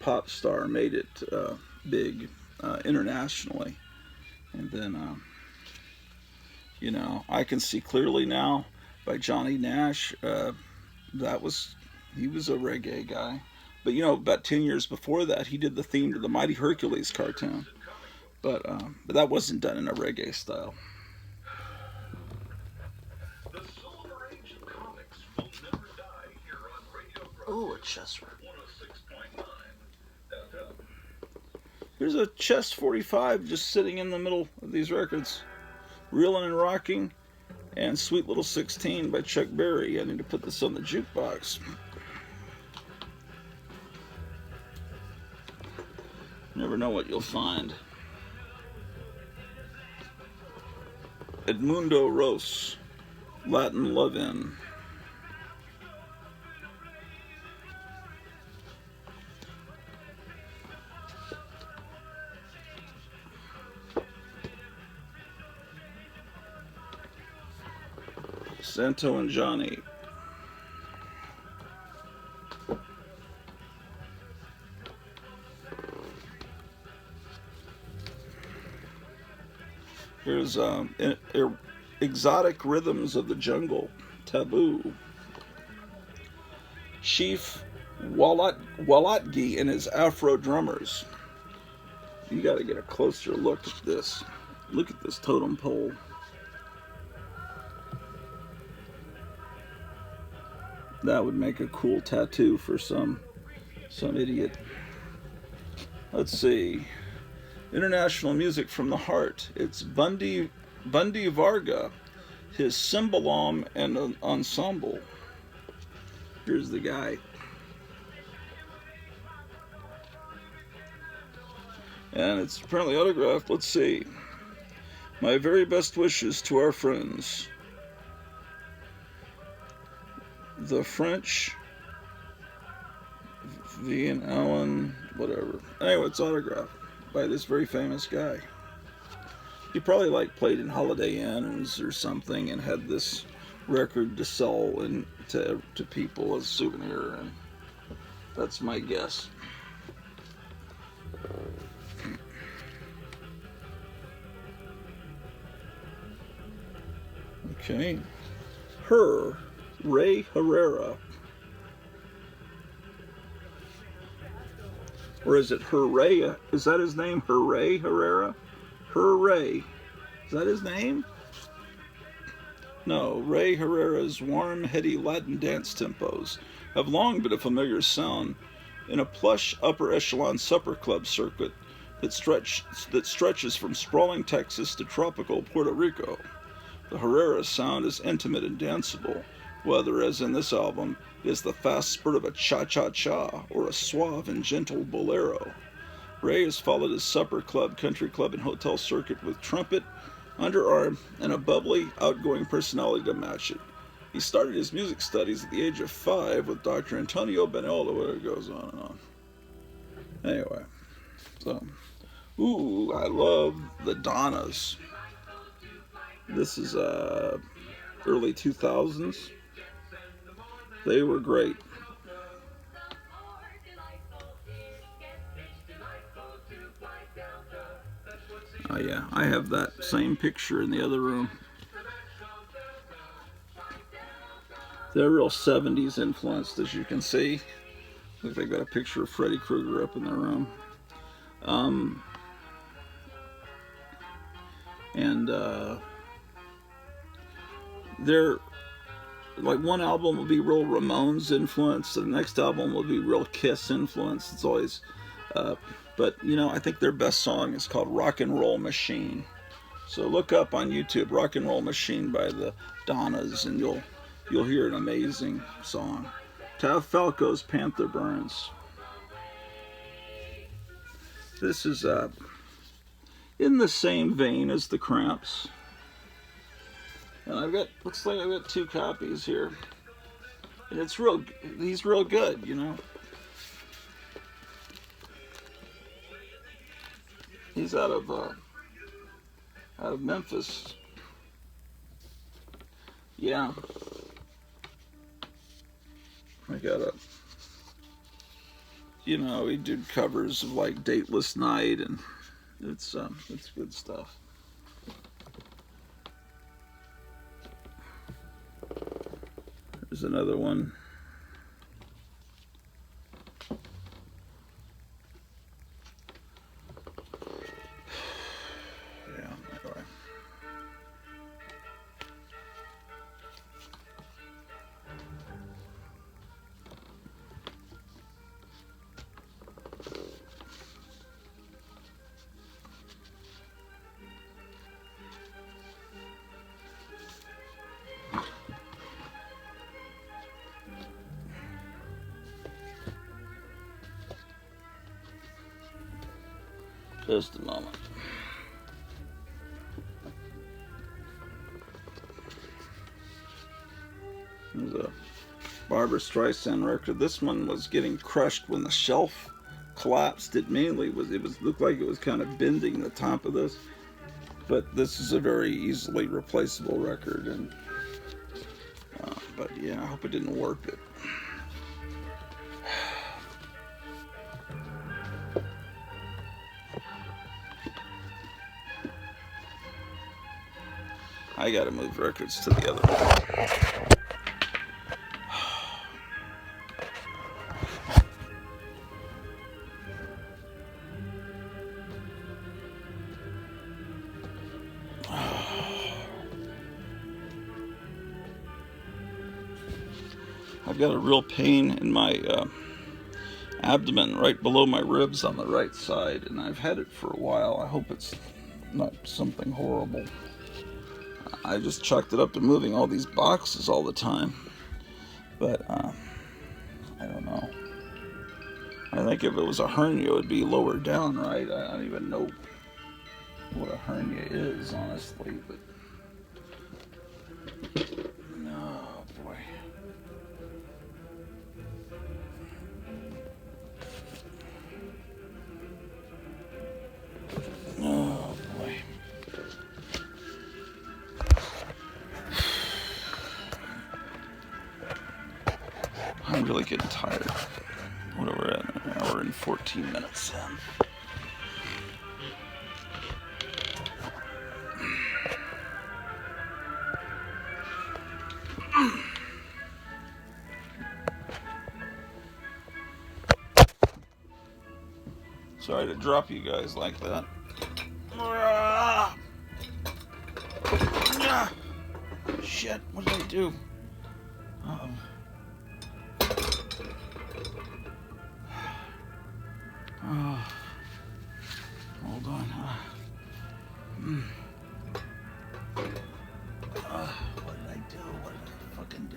pop star made it big internationally. And then, you know, I Can See Clearly Now by Johnny Nash. He was a reggae guy. But, you know, about 10 years before that, he did the theme to the Mighty Hercules cartoon. But that wasn't done in a reggae style. The Silver Age of comics will never die here on Radio Oh, a chest record. 106.9 FM. Here's a chest 45 just sitting in the middle of these records. Reelin' and Rocking and Sweet Little 16 by Chuck Berry. I need to put this on the jukebox. Never know what you'll find. Edmundo Ros, Latin Love-In. Santo and Johnny. Here's Exotic Rhythms of the Jungle, Taboo. Chief Walatgi and his Afro Drummers. You got to get a closer look at this. Look at this totem pole. That would make a cool tattoo for some idiot. Let's see. International Music from the Heart. It's Bundy Varga, his Cymbalom and Ensemble. Here's the guy. And it's apparently autographed. Let's see. My very best wishes to our friends, the French, V and Allen, whatever. Anyway, it's autographed by this very famous guy. He probably played in Holiday Inns or something and had this record to sell to people as a souvenir, and that's my guess. Okay. Ray Herrera. Or is it Hooray? Is that his name? Hooray Herrera? Hooray. Is that his name? No, Ray Herrera's warm, heady Latin dance tempos have long been a familiar sound in a plush upper echelon supper club circuit that stretches from sprawling Texas to tropical Puerto Rico. The Herrera sound is intimate and danceable, whether, as in this album, is the fast spurt of a cha-cha-cha or a suave and gentle bolero. Ray has followed his supper club, country club, and hotel circuit with trumpet, underarm, and a bubbly, outgoing personality to match it. He started his music studies at the age of 5 with Dr. Antonio Beneola, where it goes on and on. Anyway, so, ooh, I love the Donnas. This is early 2000s. They were great. Oh yeah, I have that same picture in the other room. They're real 70s influenced, as you can see. Look, they got a picture of Freddy Krueger up in their room. They're like, one album will be real Ramones influenced, the next album will be real Kiss influenced. It's always, but you know, I think their best song is called Rock and Roll Machine. So look up on YouTube Rock and Roll Machine by the Donnas, and you'll hear an amazing song. Tav Falco's Panther Burns. This is in the same vein as the Cramps. And looks like I've got 2 copies here. And he's real good, you know. He's out of Memphis. Yeah. I got a, you know, he did covers of like Dateless Night, and it's good stuff. There's another one. Yeah, anyway. Just a moment. There's a Barbra Streisand record. This one was getting crushed when the shelf collapsed. It looked like it was kind of bending the top of this, but this is a very easily replaceable record. And but yeah, I hope it didn't warp it. I gotta move records to the other one. I've got a real pain in my abdomen right below my ribs on the right side, and I've had it for a while. I hope it's not something horrible. I just chalked it up to moving all these boxes all the time, but I don't know. I think if it was a hernia, it would be lower down, right? I don't even know what a hernia is, honestly, but no, boy. Oh, boy. I'm really getting tired. What are we at? An hour and 14 minutes in. Sorry to drop you guys like that. Shit, what did I do? Uh-oh. Oh, hold on. What did I do? What did I fucking do?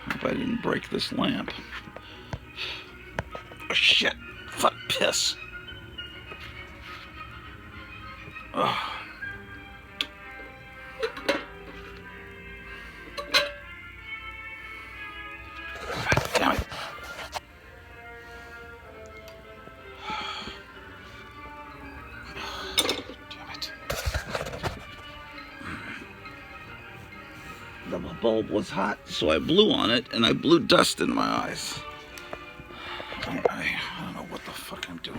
Hope I didn't break this lamp. Oh, shit. Fuck, piss. Oh. God damn it. The bulb was hot, so I blew on it, and I blew dust in my eyes. I don't know what the fuck I'm doing.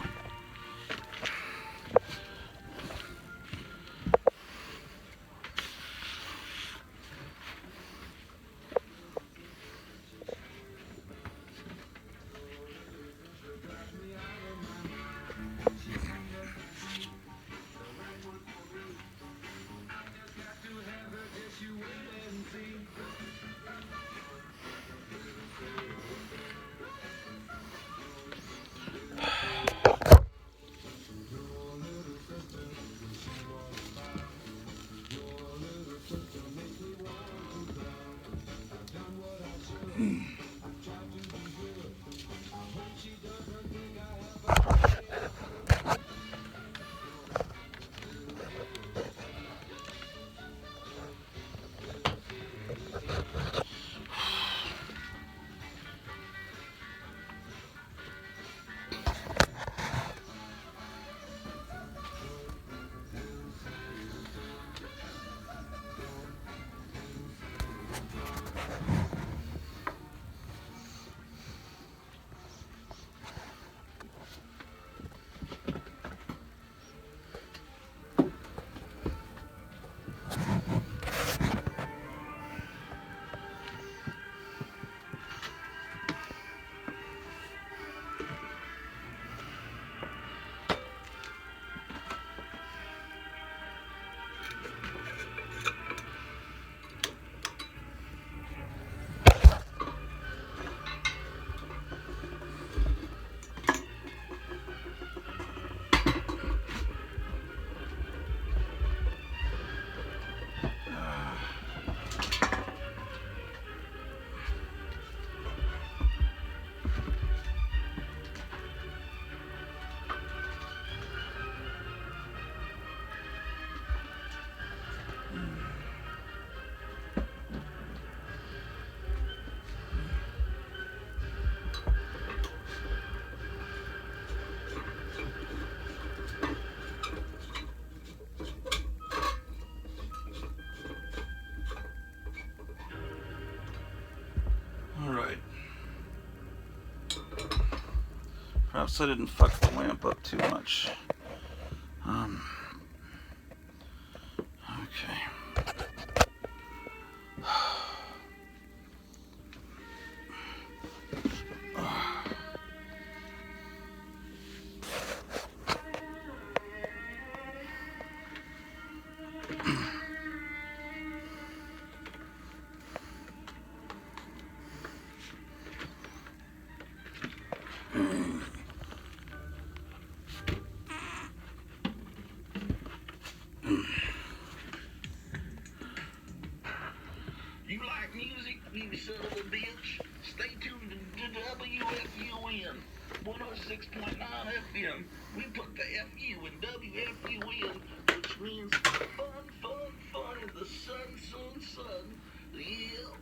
Perhaps I didn't fuck the lamp up too much. Okay. You like music, you son of a bitch? Stay tuned to WFUN 106.9 FM. We put the FU in WFUN, which means fun, fun, fun in the sun, sun, sun. Yeah.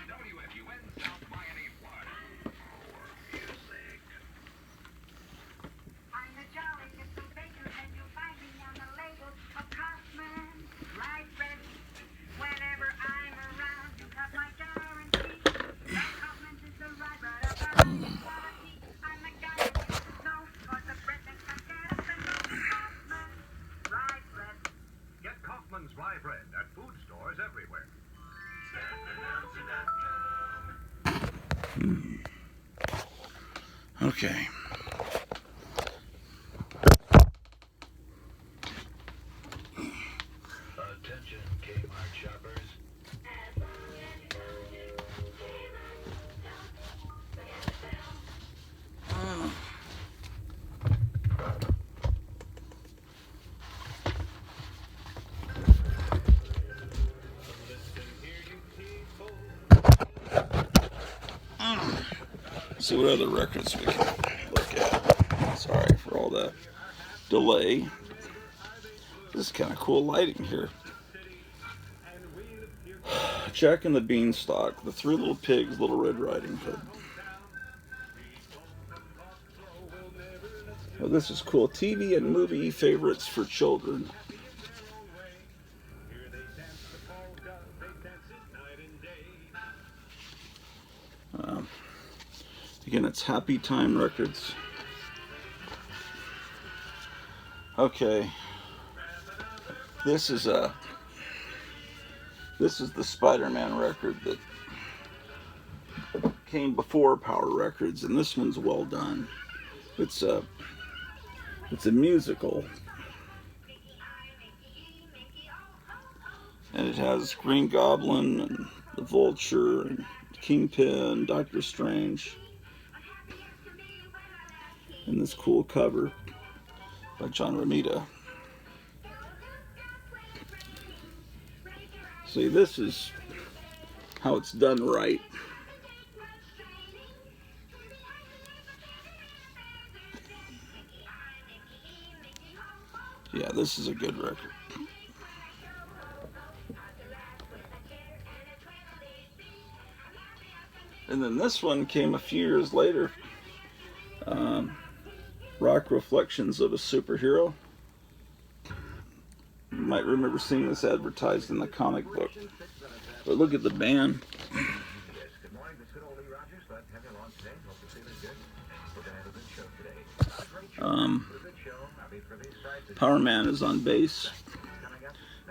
WFUN South Miami, Florida. Music. I'm the jolly little baker, and you'll find me on the label of Kaufman Light Bread. Whenever I'm around, you have my guarantee. That Kaufman's is the right about quality. I'm the guy that you should know, for the bread that can get us and know Kaufman Rye Bread. Get Kaufman's Rye Bread at food stores everywhere. Okay. Attention, Kmart shoppers. See what other records we can look at. Sorry for all that delay. This is kind of cool lighting here. Jack and the Beanstalk, the Three Little Pigs, Little Red Riding Hood. Oh, this is cool. TV and movie favorites for children. Again, it's Happy Time Records. Okay, this is the Spider-Man record that came before Power Records, and this one's well done. It's a musical, and it has Green Goblin and the Vulture and Kingpin, Doctor Strange, and this cool cover by John Romita. See, this is how it's done right. Yeah, this is a good record. And then this one came a few years later. Rock Reflections of a Superhero. You might remember seeing this advertised in the comic book. But look at the band. Power Man is on bass.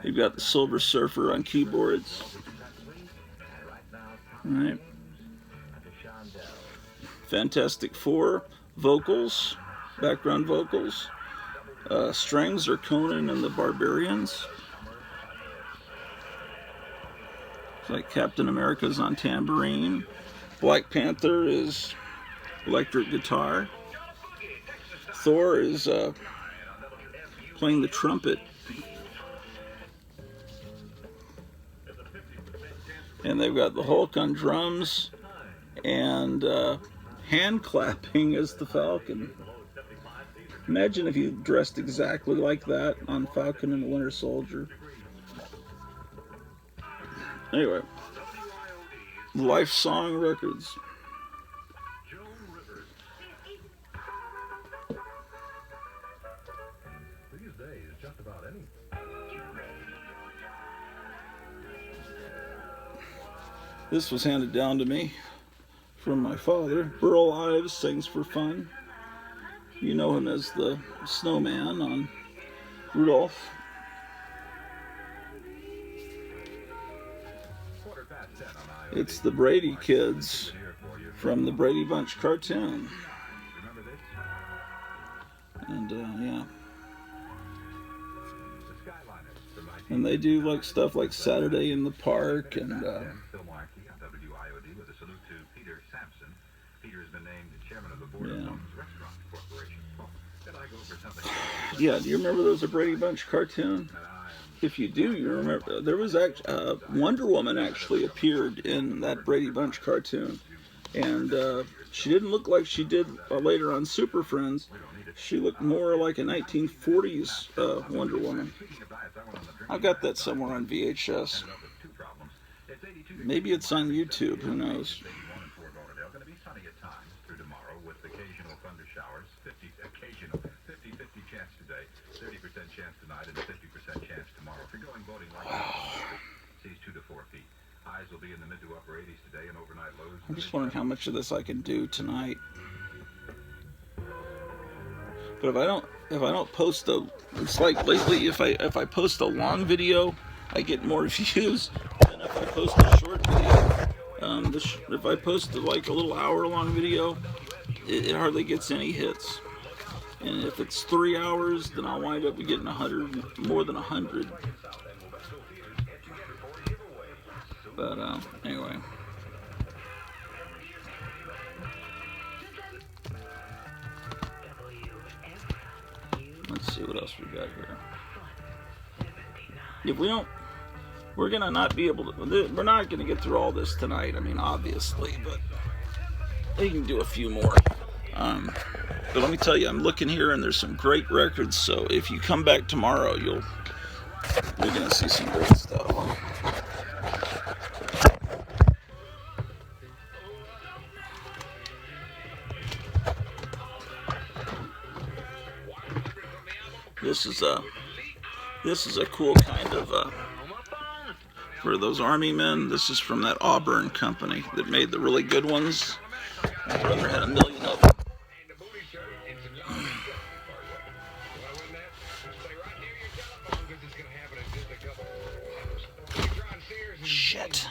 You've got the Silver Surfer on keyboards. All right. Fantastic Four vocals, background vocals. Strings are Conan and the Barbarians. It's like Captain America's on tambourine. Black Panther is electric guitar. Thor is playing the trumpet. And they've got the Hulk on drums and hand clapping as the Falcon. Imagine if you dressed exactly like that on Falcon and the Winter Soldier. Anyway, Life Song Records. These days, just about any. This was handed down to me from my father. Burl Ives sings for fun. You know him as the snowman on Rudolph. It's the Brady kids from the Brady Bunch cartoon. And yeah. And they do like stuff like Saturday in the Park and yeah, do you remember there was a Brady Bunch cartoon? If you do, you remember there was actually Wonder Woman actually appeared in that Brady Bunch cartoon, and she didn't look like she did later on Super Friends. She looked more like a 1940s Wonder Woman. I've got that somewhere on VHS. Maybe it's on YouTube. Who knows? I'm just wondering how much of this I can do tonight. But if I don't post it's like lately if I post a long video, I get more views than if I post a short video. If I post like a little hour-long video, it hardly gets any hits. And if it's 3 hours, then I'll wind up getting more than 100. But anyway. Let's see what else we got here. If we don't, we're gonna not be able to. We're not gonna get through all this tonight. I mean, obviously, but we can do a few more. But let me tell you, I'm looking here, and there's some great records. So if you come back tomorrow, you're gonna see some great stuff. This is a cool kind of for those army men. This is from that Auburn company that made the really good ones. My brother had 1 million of them. Shit.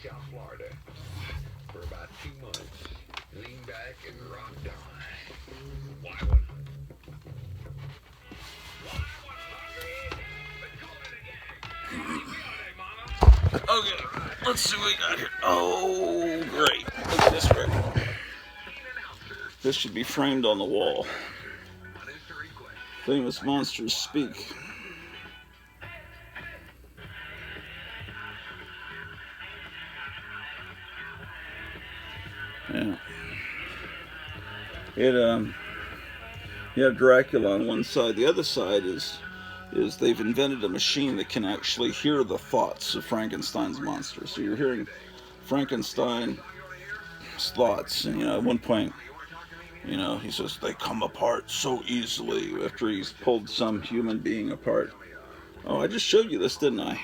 South Florida for about 2 months. Lean back and rocked on. Why one? Okay, let's see what we got here. Oh, great. Look at this record. This should be framed on the wall. Famous Monsters Speak. Yeah. You have Dracula on one side. The other side is they've invented a machine that can actually hear the thoughts of Frankenstein's monster. So you're hearing Frankenstein's thoughts, and at one point, he says they come apart so easily after he's pulled some human being apart. Oh, I just showed you this, didn't I?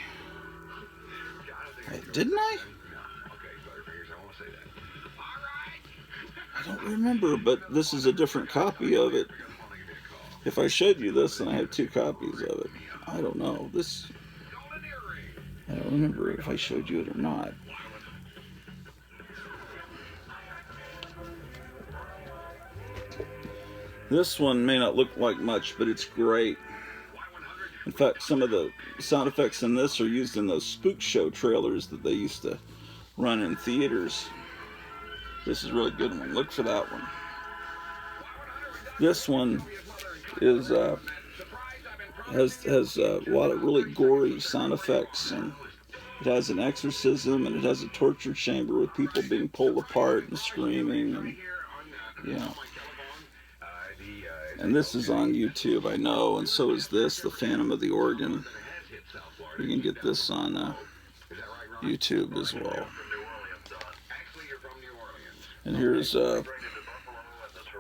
Didn't I? I don't remember, but this is a different copy of it. If I showed you this, then I have 2 copies of it. I don't know. I don't remember if I showed you it or not. This one may not look like much, but it's great. In fact, some of the sound effects in this are used in those spook show trailers that they used to run in theaters. This is a really good one. Look for that one. This one is has a lot of really gory sound effects, and it has an exorcism, and it has a torture chamber with people being pulled apart and screaming, and And this is on YouTube, I know, and so is this, The Phantom of the Organ. You can get this on YouTube as well. And here's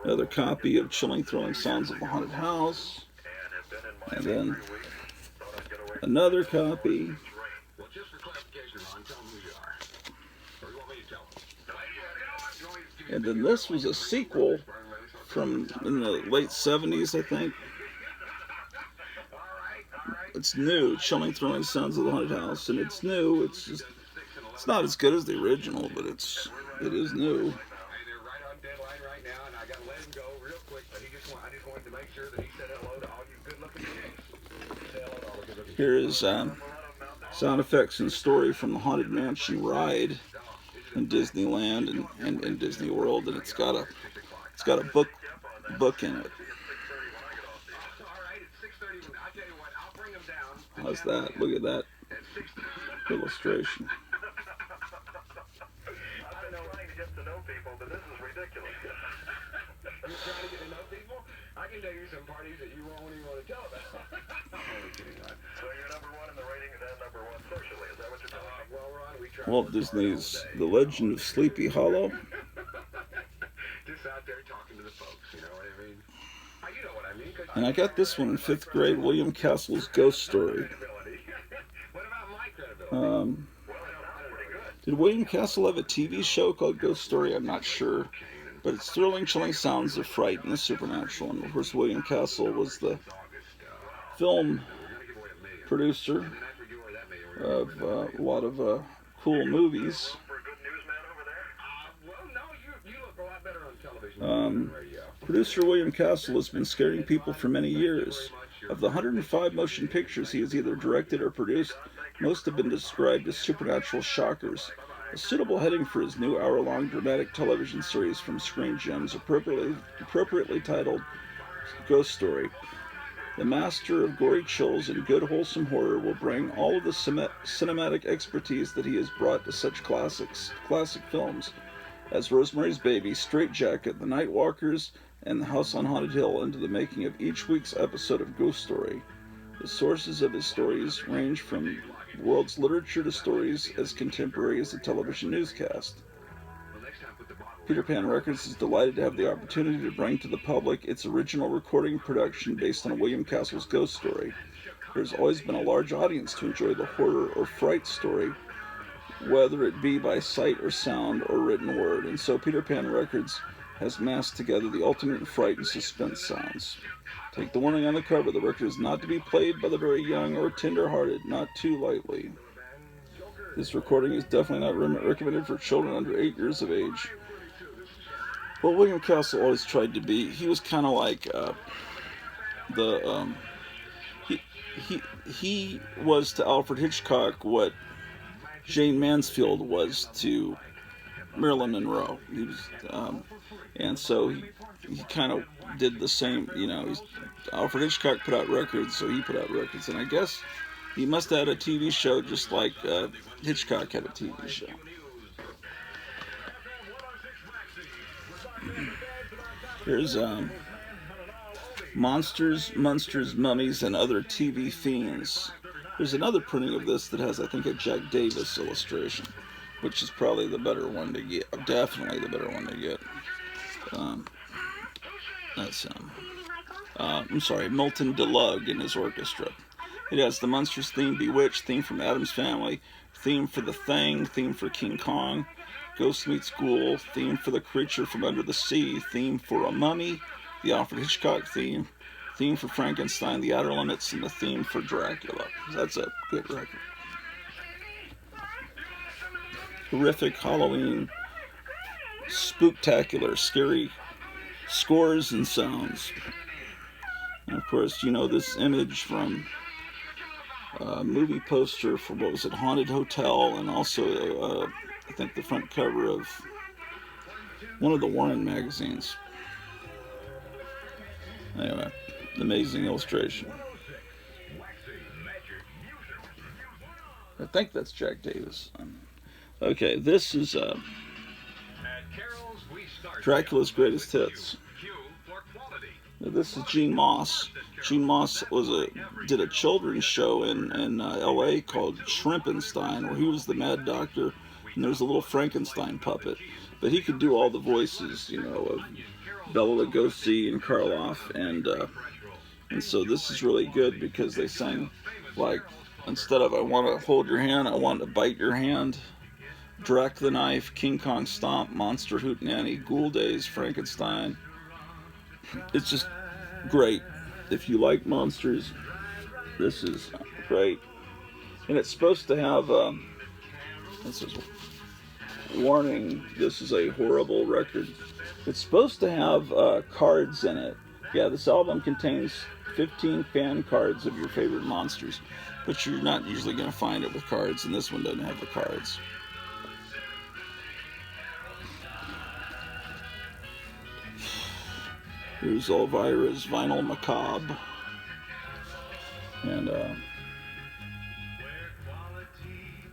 another copy of Chilling Thrilling Sounds of a Haunted House. And then another copy. Well, just for clarification, Ron, tell them who you are. Or you want me to tell them? And then this was a sequel from in the late 70s, I think. It's new, Chilling Thrilling Sounds of the Haunted House, and it's new. It's not as good as the original, but it is new. Hey, they're right on deadline right now, and I got to let him go real quick, but I just wanted to make sure that he said hello to all you good-looking chicks. Say hello to all the good-looking chicks. Here is sound effects and story from the Haunted Mansion ride in Disneyland and Disney World, and it's got a book in it. How's that? Look at that illustration. I've been trying to get to know people, but this is ridiculous. You're trying to get to know people? I can tell you some parties that you won't even want to tell about. I'm only kidding, Ron. So you're number one in the ratings and number one socially. Is that what you're telling me? Well, Ron, we try. Walt Disney's The Legend of Sleepy Hollow. Just out there talking to the folks, you know what I mean? You know what I mean? And I got this one in 5th grade, William Castle's Ghost Story. What about my credibility? Did William Castle have a TV show called Ghost Story? I'm not sure. But it's thrilling, chilling sounds of fright and the supernatural. And of course, William Castle was the film producer of a lot of cool movies. Well, no, you look a lot better on television than on radio. Producer William Castle has been scaring people for many years. Of the 105 motion pictures he has either directed or produced, most have been described as supernatural shockers. A suitable heading for his new hour-long dramatic television series from Screen Gems, appropriately titled Ghost Story. The master of gory chills and good wholesome horror will bring all of the cinematic expertise that he has brought to such classic films as Rosemary's Baby, Straight Jacket, The Night Walkers, and The House on Haunted Hill into the making of each week's episode of Ghost Story. The sources of his stories range from the world's literature to stories as contemporary as a television newscast. Peter Pan Records is delighted to have the opportunity to bring to the public its original recording production based on William Castle's Ghost Story. There's always been a large audience to enjoy the horror or fright story, whether it be by sight or sound or written word, and so Peter Pan Records has massed together the ultimate in fright and suspense sounds. Take the warning on the cover, the record is not to be played by the very young or tender-hearted, not too lightly. This recording is definitely not recommended for children under 8 years of age. Well, William Castle always tried to be, he was kind of like he was to Alfred Hitchcock what Jane Mansfield was to Marilyn Monroe. He was, and so he kind of did the same, you know. Alfred Hitchcock put out records, so he put out records, and I guess he must have had a TV show just like Hitchcock had a TV show. Here's Monsters, Mummies, and Other TV Fiends. There's another printing of this that has, I think, a Jack Davis illustration, which is probably the better one to get. Definitely the better one to get. That's I'm sorry, Milton DeLugg and his orchestra. It has the Monsters theme, Bewitched, theme from Addams Family, theme for The Thing, theme for King Kong, Ghost Meets Ghoul, theme for The Creature from Under the Sea, theme for A Mummy, the Alfred Hitchcock theme for Frankenstein, The Outer Limits, and the theme for Dracula. That's a good record. Horrific Halloween, spooktacular, scary scores and sounds. And of course, you know this image from a movie poster for, what was it, Haunted Hotel, and also I think the front cover of one of the Warren magazines. Anyway, amazing illustration. I think that's Jack Davis. Okay, this is Dracula's Greatest Hits. Now, this is Gene Moss. Gene Moss did a children's show in L.A. called Shrimpenstein, where he was the mad doctor, and there was a little Frankenstein puppet. But he could do all the voices, you know, of Bela Lugosi and Karloff, and And so this is really good because they sing, like, instead of I want to hold your hand, I want to bite your hand. Drac the Knife, King Kong Stomp, Monster Hootenanny, Ghoul Days, Frankenstein. It's just great. If you like monsters, this is great. And it's supposed to have, this is warning, this is a horrible record. It's supposed to have cards in it. Yeah, this album contains 15 fan cards of your favorite monsters, but you're not usually going to find it with cards, and this one doesn't have the cards. Here's Elvira's Vinyl Macabre, and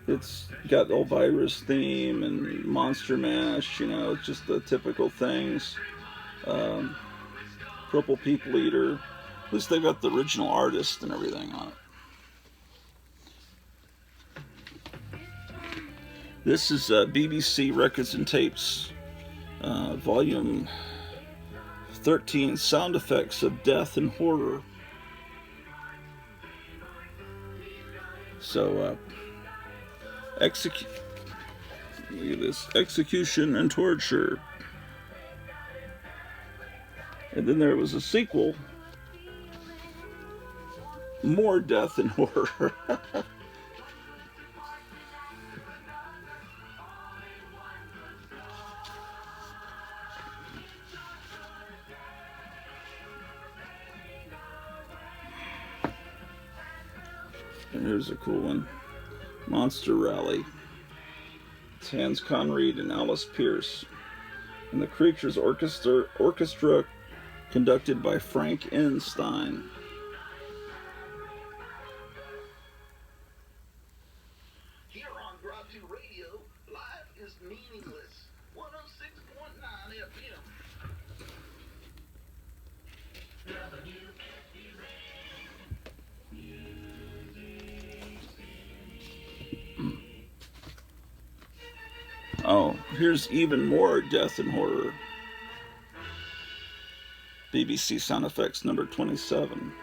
it's got Elvira's theme and Monster Mash, you know, it's just the typical things. Purple People Eater. At least they've got the original artist and everything on it. This is BBC Records and Tapes, volume 13, Sound Effects of Death and Horror. So, look at this, Execution and Torture. And then there was a sequel, more Death and Horror. And here's a cool one, Monster Rally. It's Hans Conried and Alice Pierce. And the Creatures Orchestra conducted by Frankenstein. Here on Grotto Radio, life is meaningless. 106.9 FM. Oh, here's even more Death and Horror. BBC Sound Effects number 27.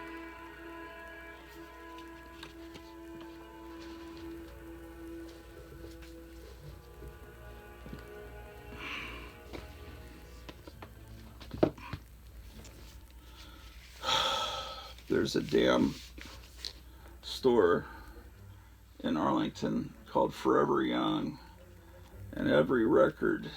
There's a damn store in Arlington called Forever Young, and every record,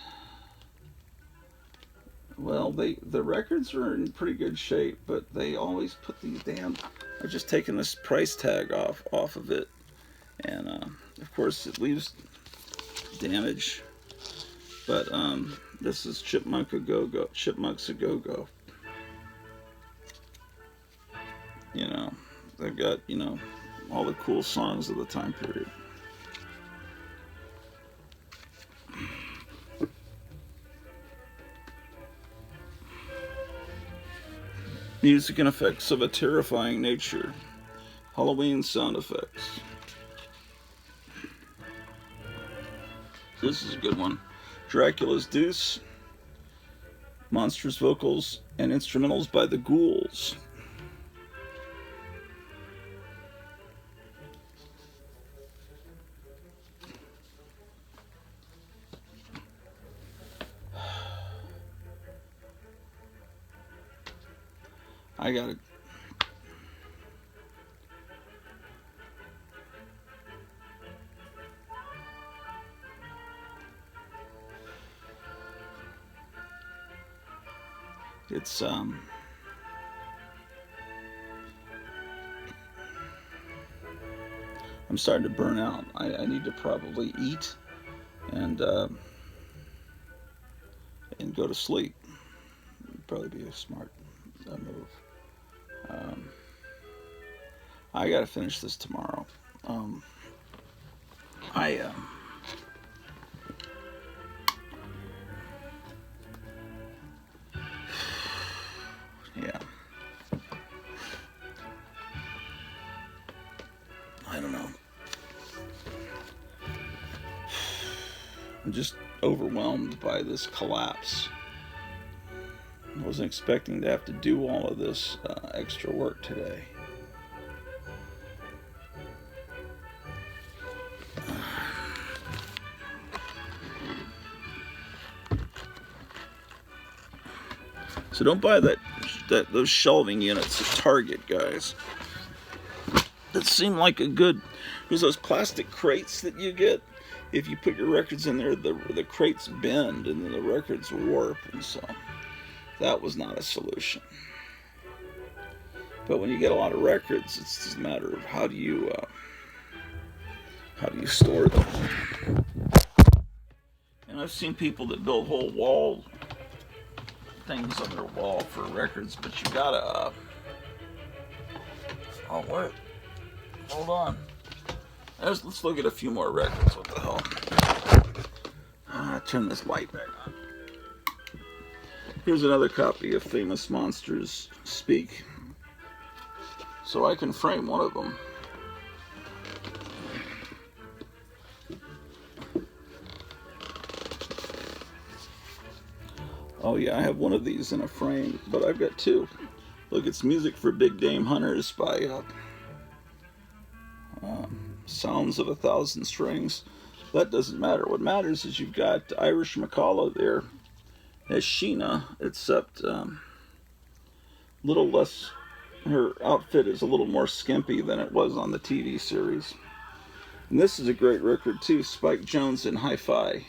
well, the records are in pretty good shape, but they always put these damn, I've just taken this price tag off of it, and of course it leaves damage. But this is Chipmunks a Go-Go. You know, they've got, you know, all the cool songs of the time period. Music and effects of a terrifying nature. Halloween sound effects. This is a good one. Dracula's Deuce. Monstrous vocals and instrumentals by the Ghouls. I got it. It's I'm starting to burn out. I need to probably eat and go to sleep. It'd probably be a smart move. I gotta finish this tomorrow. Yeah. I don't know. I'm just overwhelmed by this collapse. I wasn't expecting to have to do all of this extra work today. So don't buy those shelving units at Target, guys. That seem like a good... There's those plastic crates that you get. If you put your records in there, the crates bend and then the records warp, and so that was not a solution. But when you get a lot of records, it's just a matter of how do you store them. And I've seen people that build whole wall things on their wall for records, but you gotta oh wait, hold on. Let's look at a few more records. What the hell? Turn this light back on. Here's another copy of Famous Monsters Speak. So I can frame one of them. Oh yeah, I have one of these in a frame, but I've got two. Look, it's Music for Big Game Hunters by Sounds of a Thousand Strings. That doesn't matter. What matters is you've got Irish McCullough there as Sheena, except little less, her outfit is a little more skimpy than it was on the TV series. And this is a great record too, Spike Jones in Hi-Fi.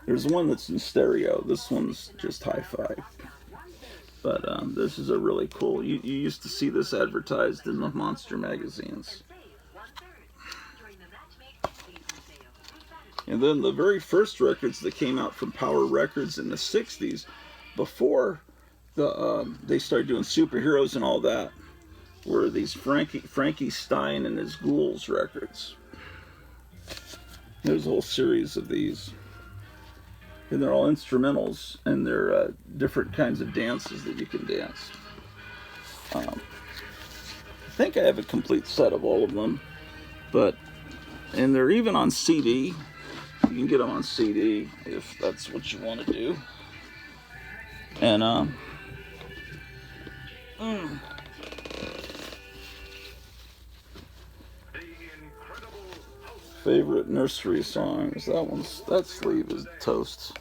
There's one that's in stereo. This one's just Hi-Fi. But this is a really cool... You used to see this advertised in the monster magazines. And then the very first records that came out from Power Records in the 60s, before they started doing superheroes and all that, were these Frankie Stein and his Ghouls records. There's a whole series of these. And they're all instrumentals, and they're different kinds of dances that you can dance. I think I have a complete set of all of them, and they're even on CD. You can get them on CD if that's what you want to do. And favorite Nursery songs. That sleeve is toast.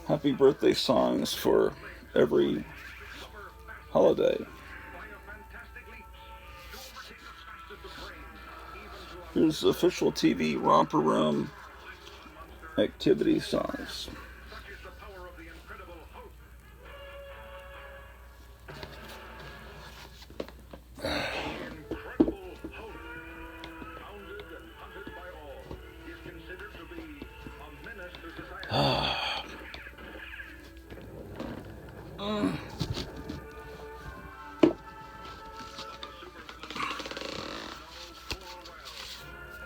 Happy birthday songs for every holiday. Here's official TV romper room activity songs.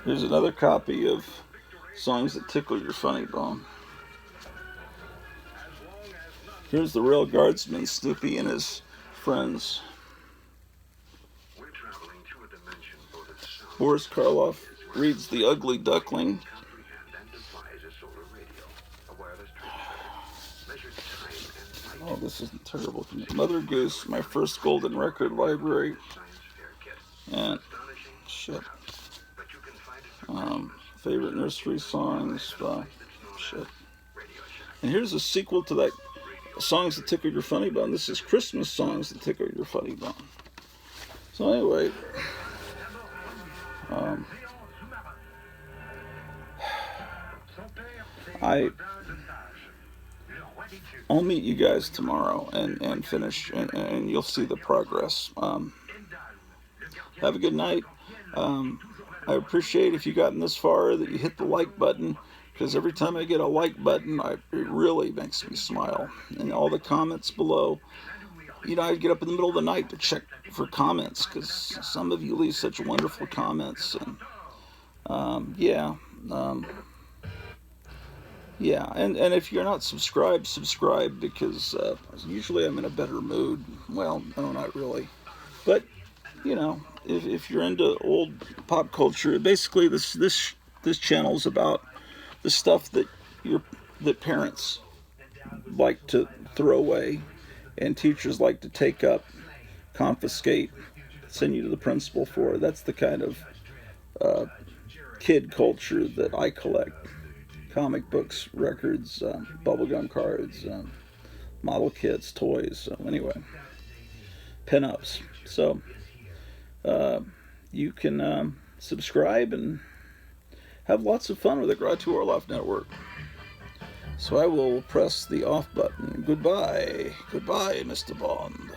Here's another copy of Songs That Tickle Your Funny Bone. Here's the Rail Guardsman, Snoopy and his friends. Boris Karloff reads The Ugly Duckling. Oh, this isn't terrible. Mother Goose, My First Golden Record Library. And shit. Favorite Nursery songs. Shit. And here's a sequel to that, Songs That Tickle Your Funny Bone. This is Christmas Songs That Tickle Your Funny Bone. So anyway, I'll meet you guys tomorrow and finish, and you'll see the progress. Have a good night. I appreciate if you've gotten this far that you hit the like button, because every time I get a like button, it really makes me smile. And all the comments below, I get up in the middle of the night to check for comments, because some of you leave such wonderful comments. And and if you're not subscribed, subscribe, because usually I'm in a better mood. Well, no, not really. But, if you're into old pop culture, basically this channel is about the stuff that your that parents like to throw away and teachers like to take up, confiscate, send you to the principal for. That's the kind of kid culture that I collect. Comic books, records, bubblegum cards, model kits, toys. So anyway, pinups. So you can subscribe and have lots of fun with the Gratu Orloff Network. So I will press the off button. Goodbye. Goodbye, Mr. Bond.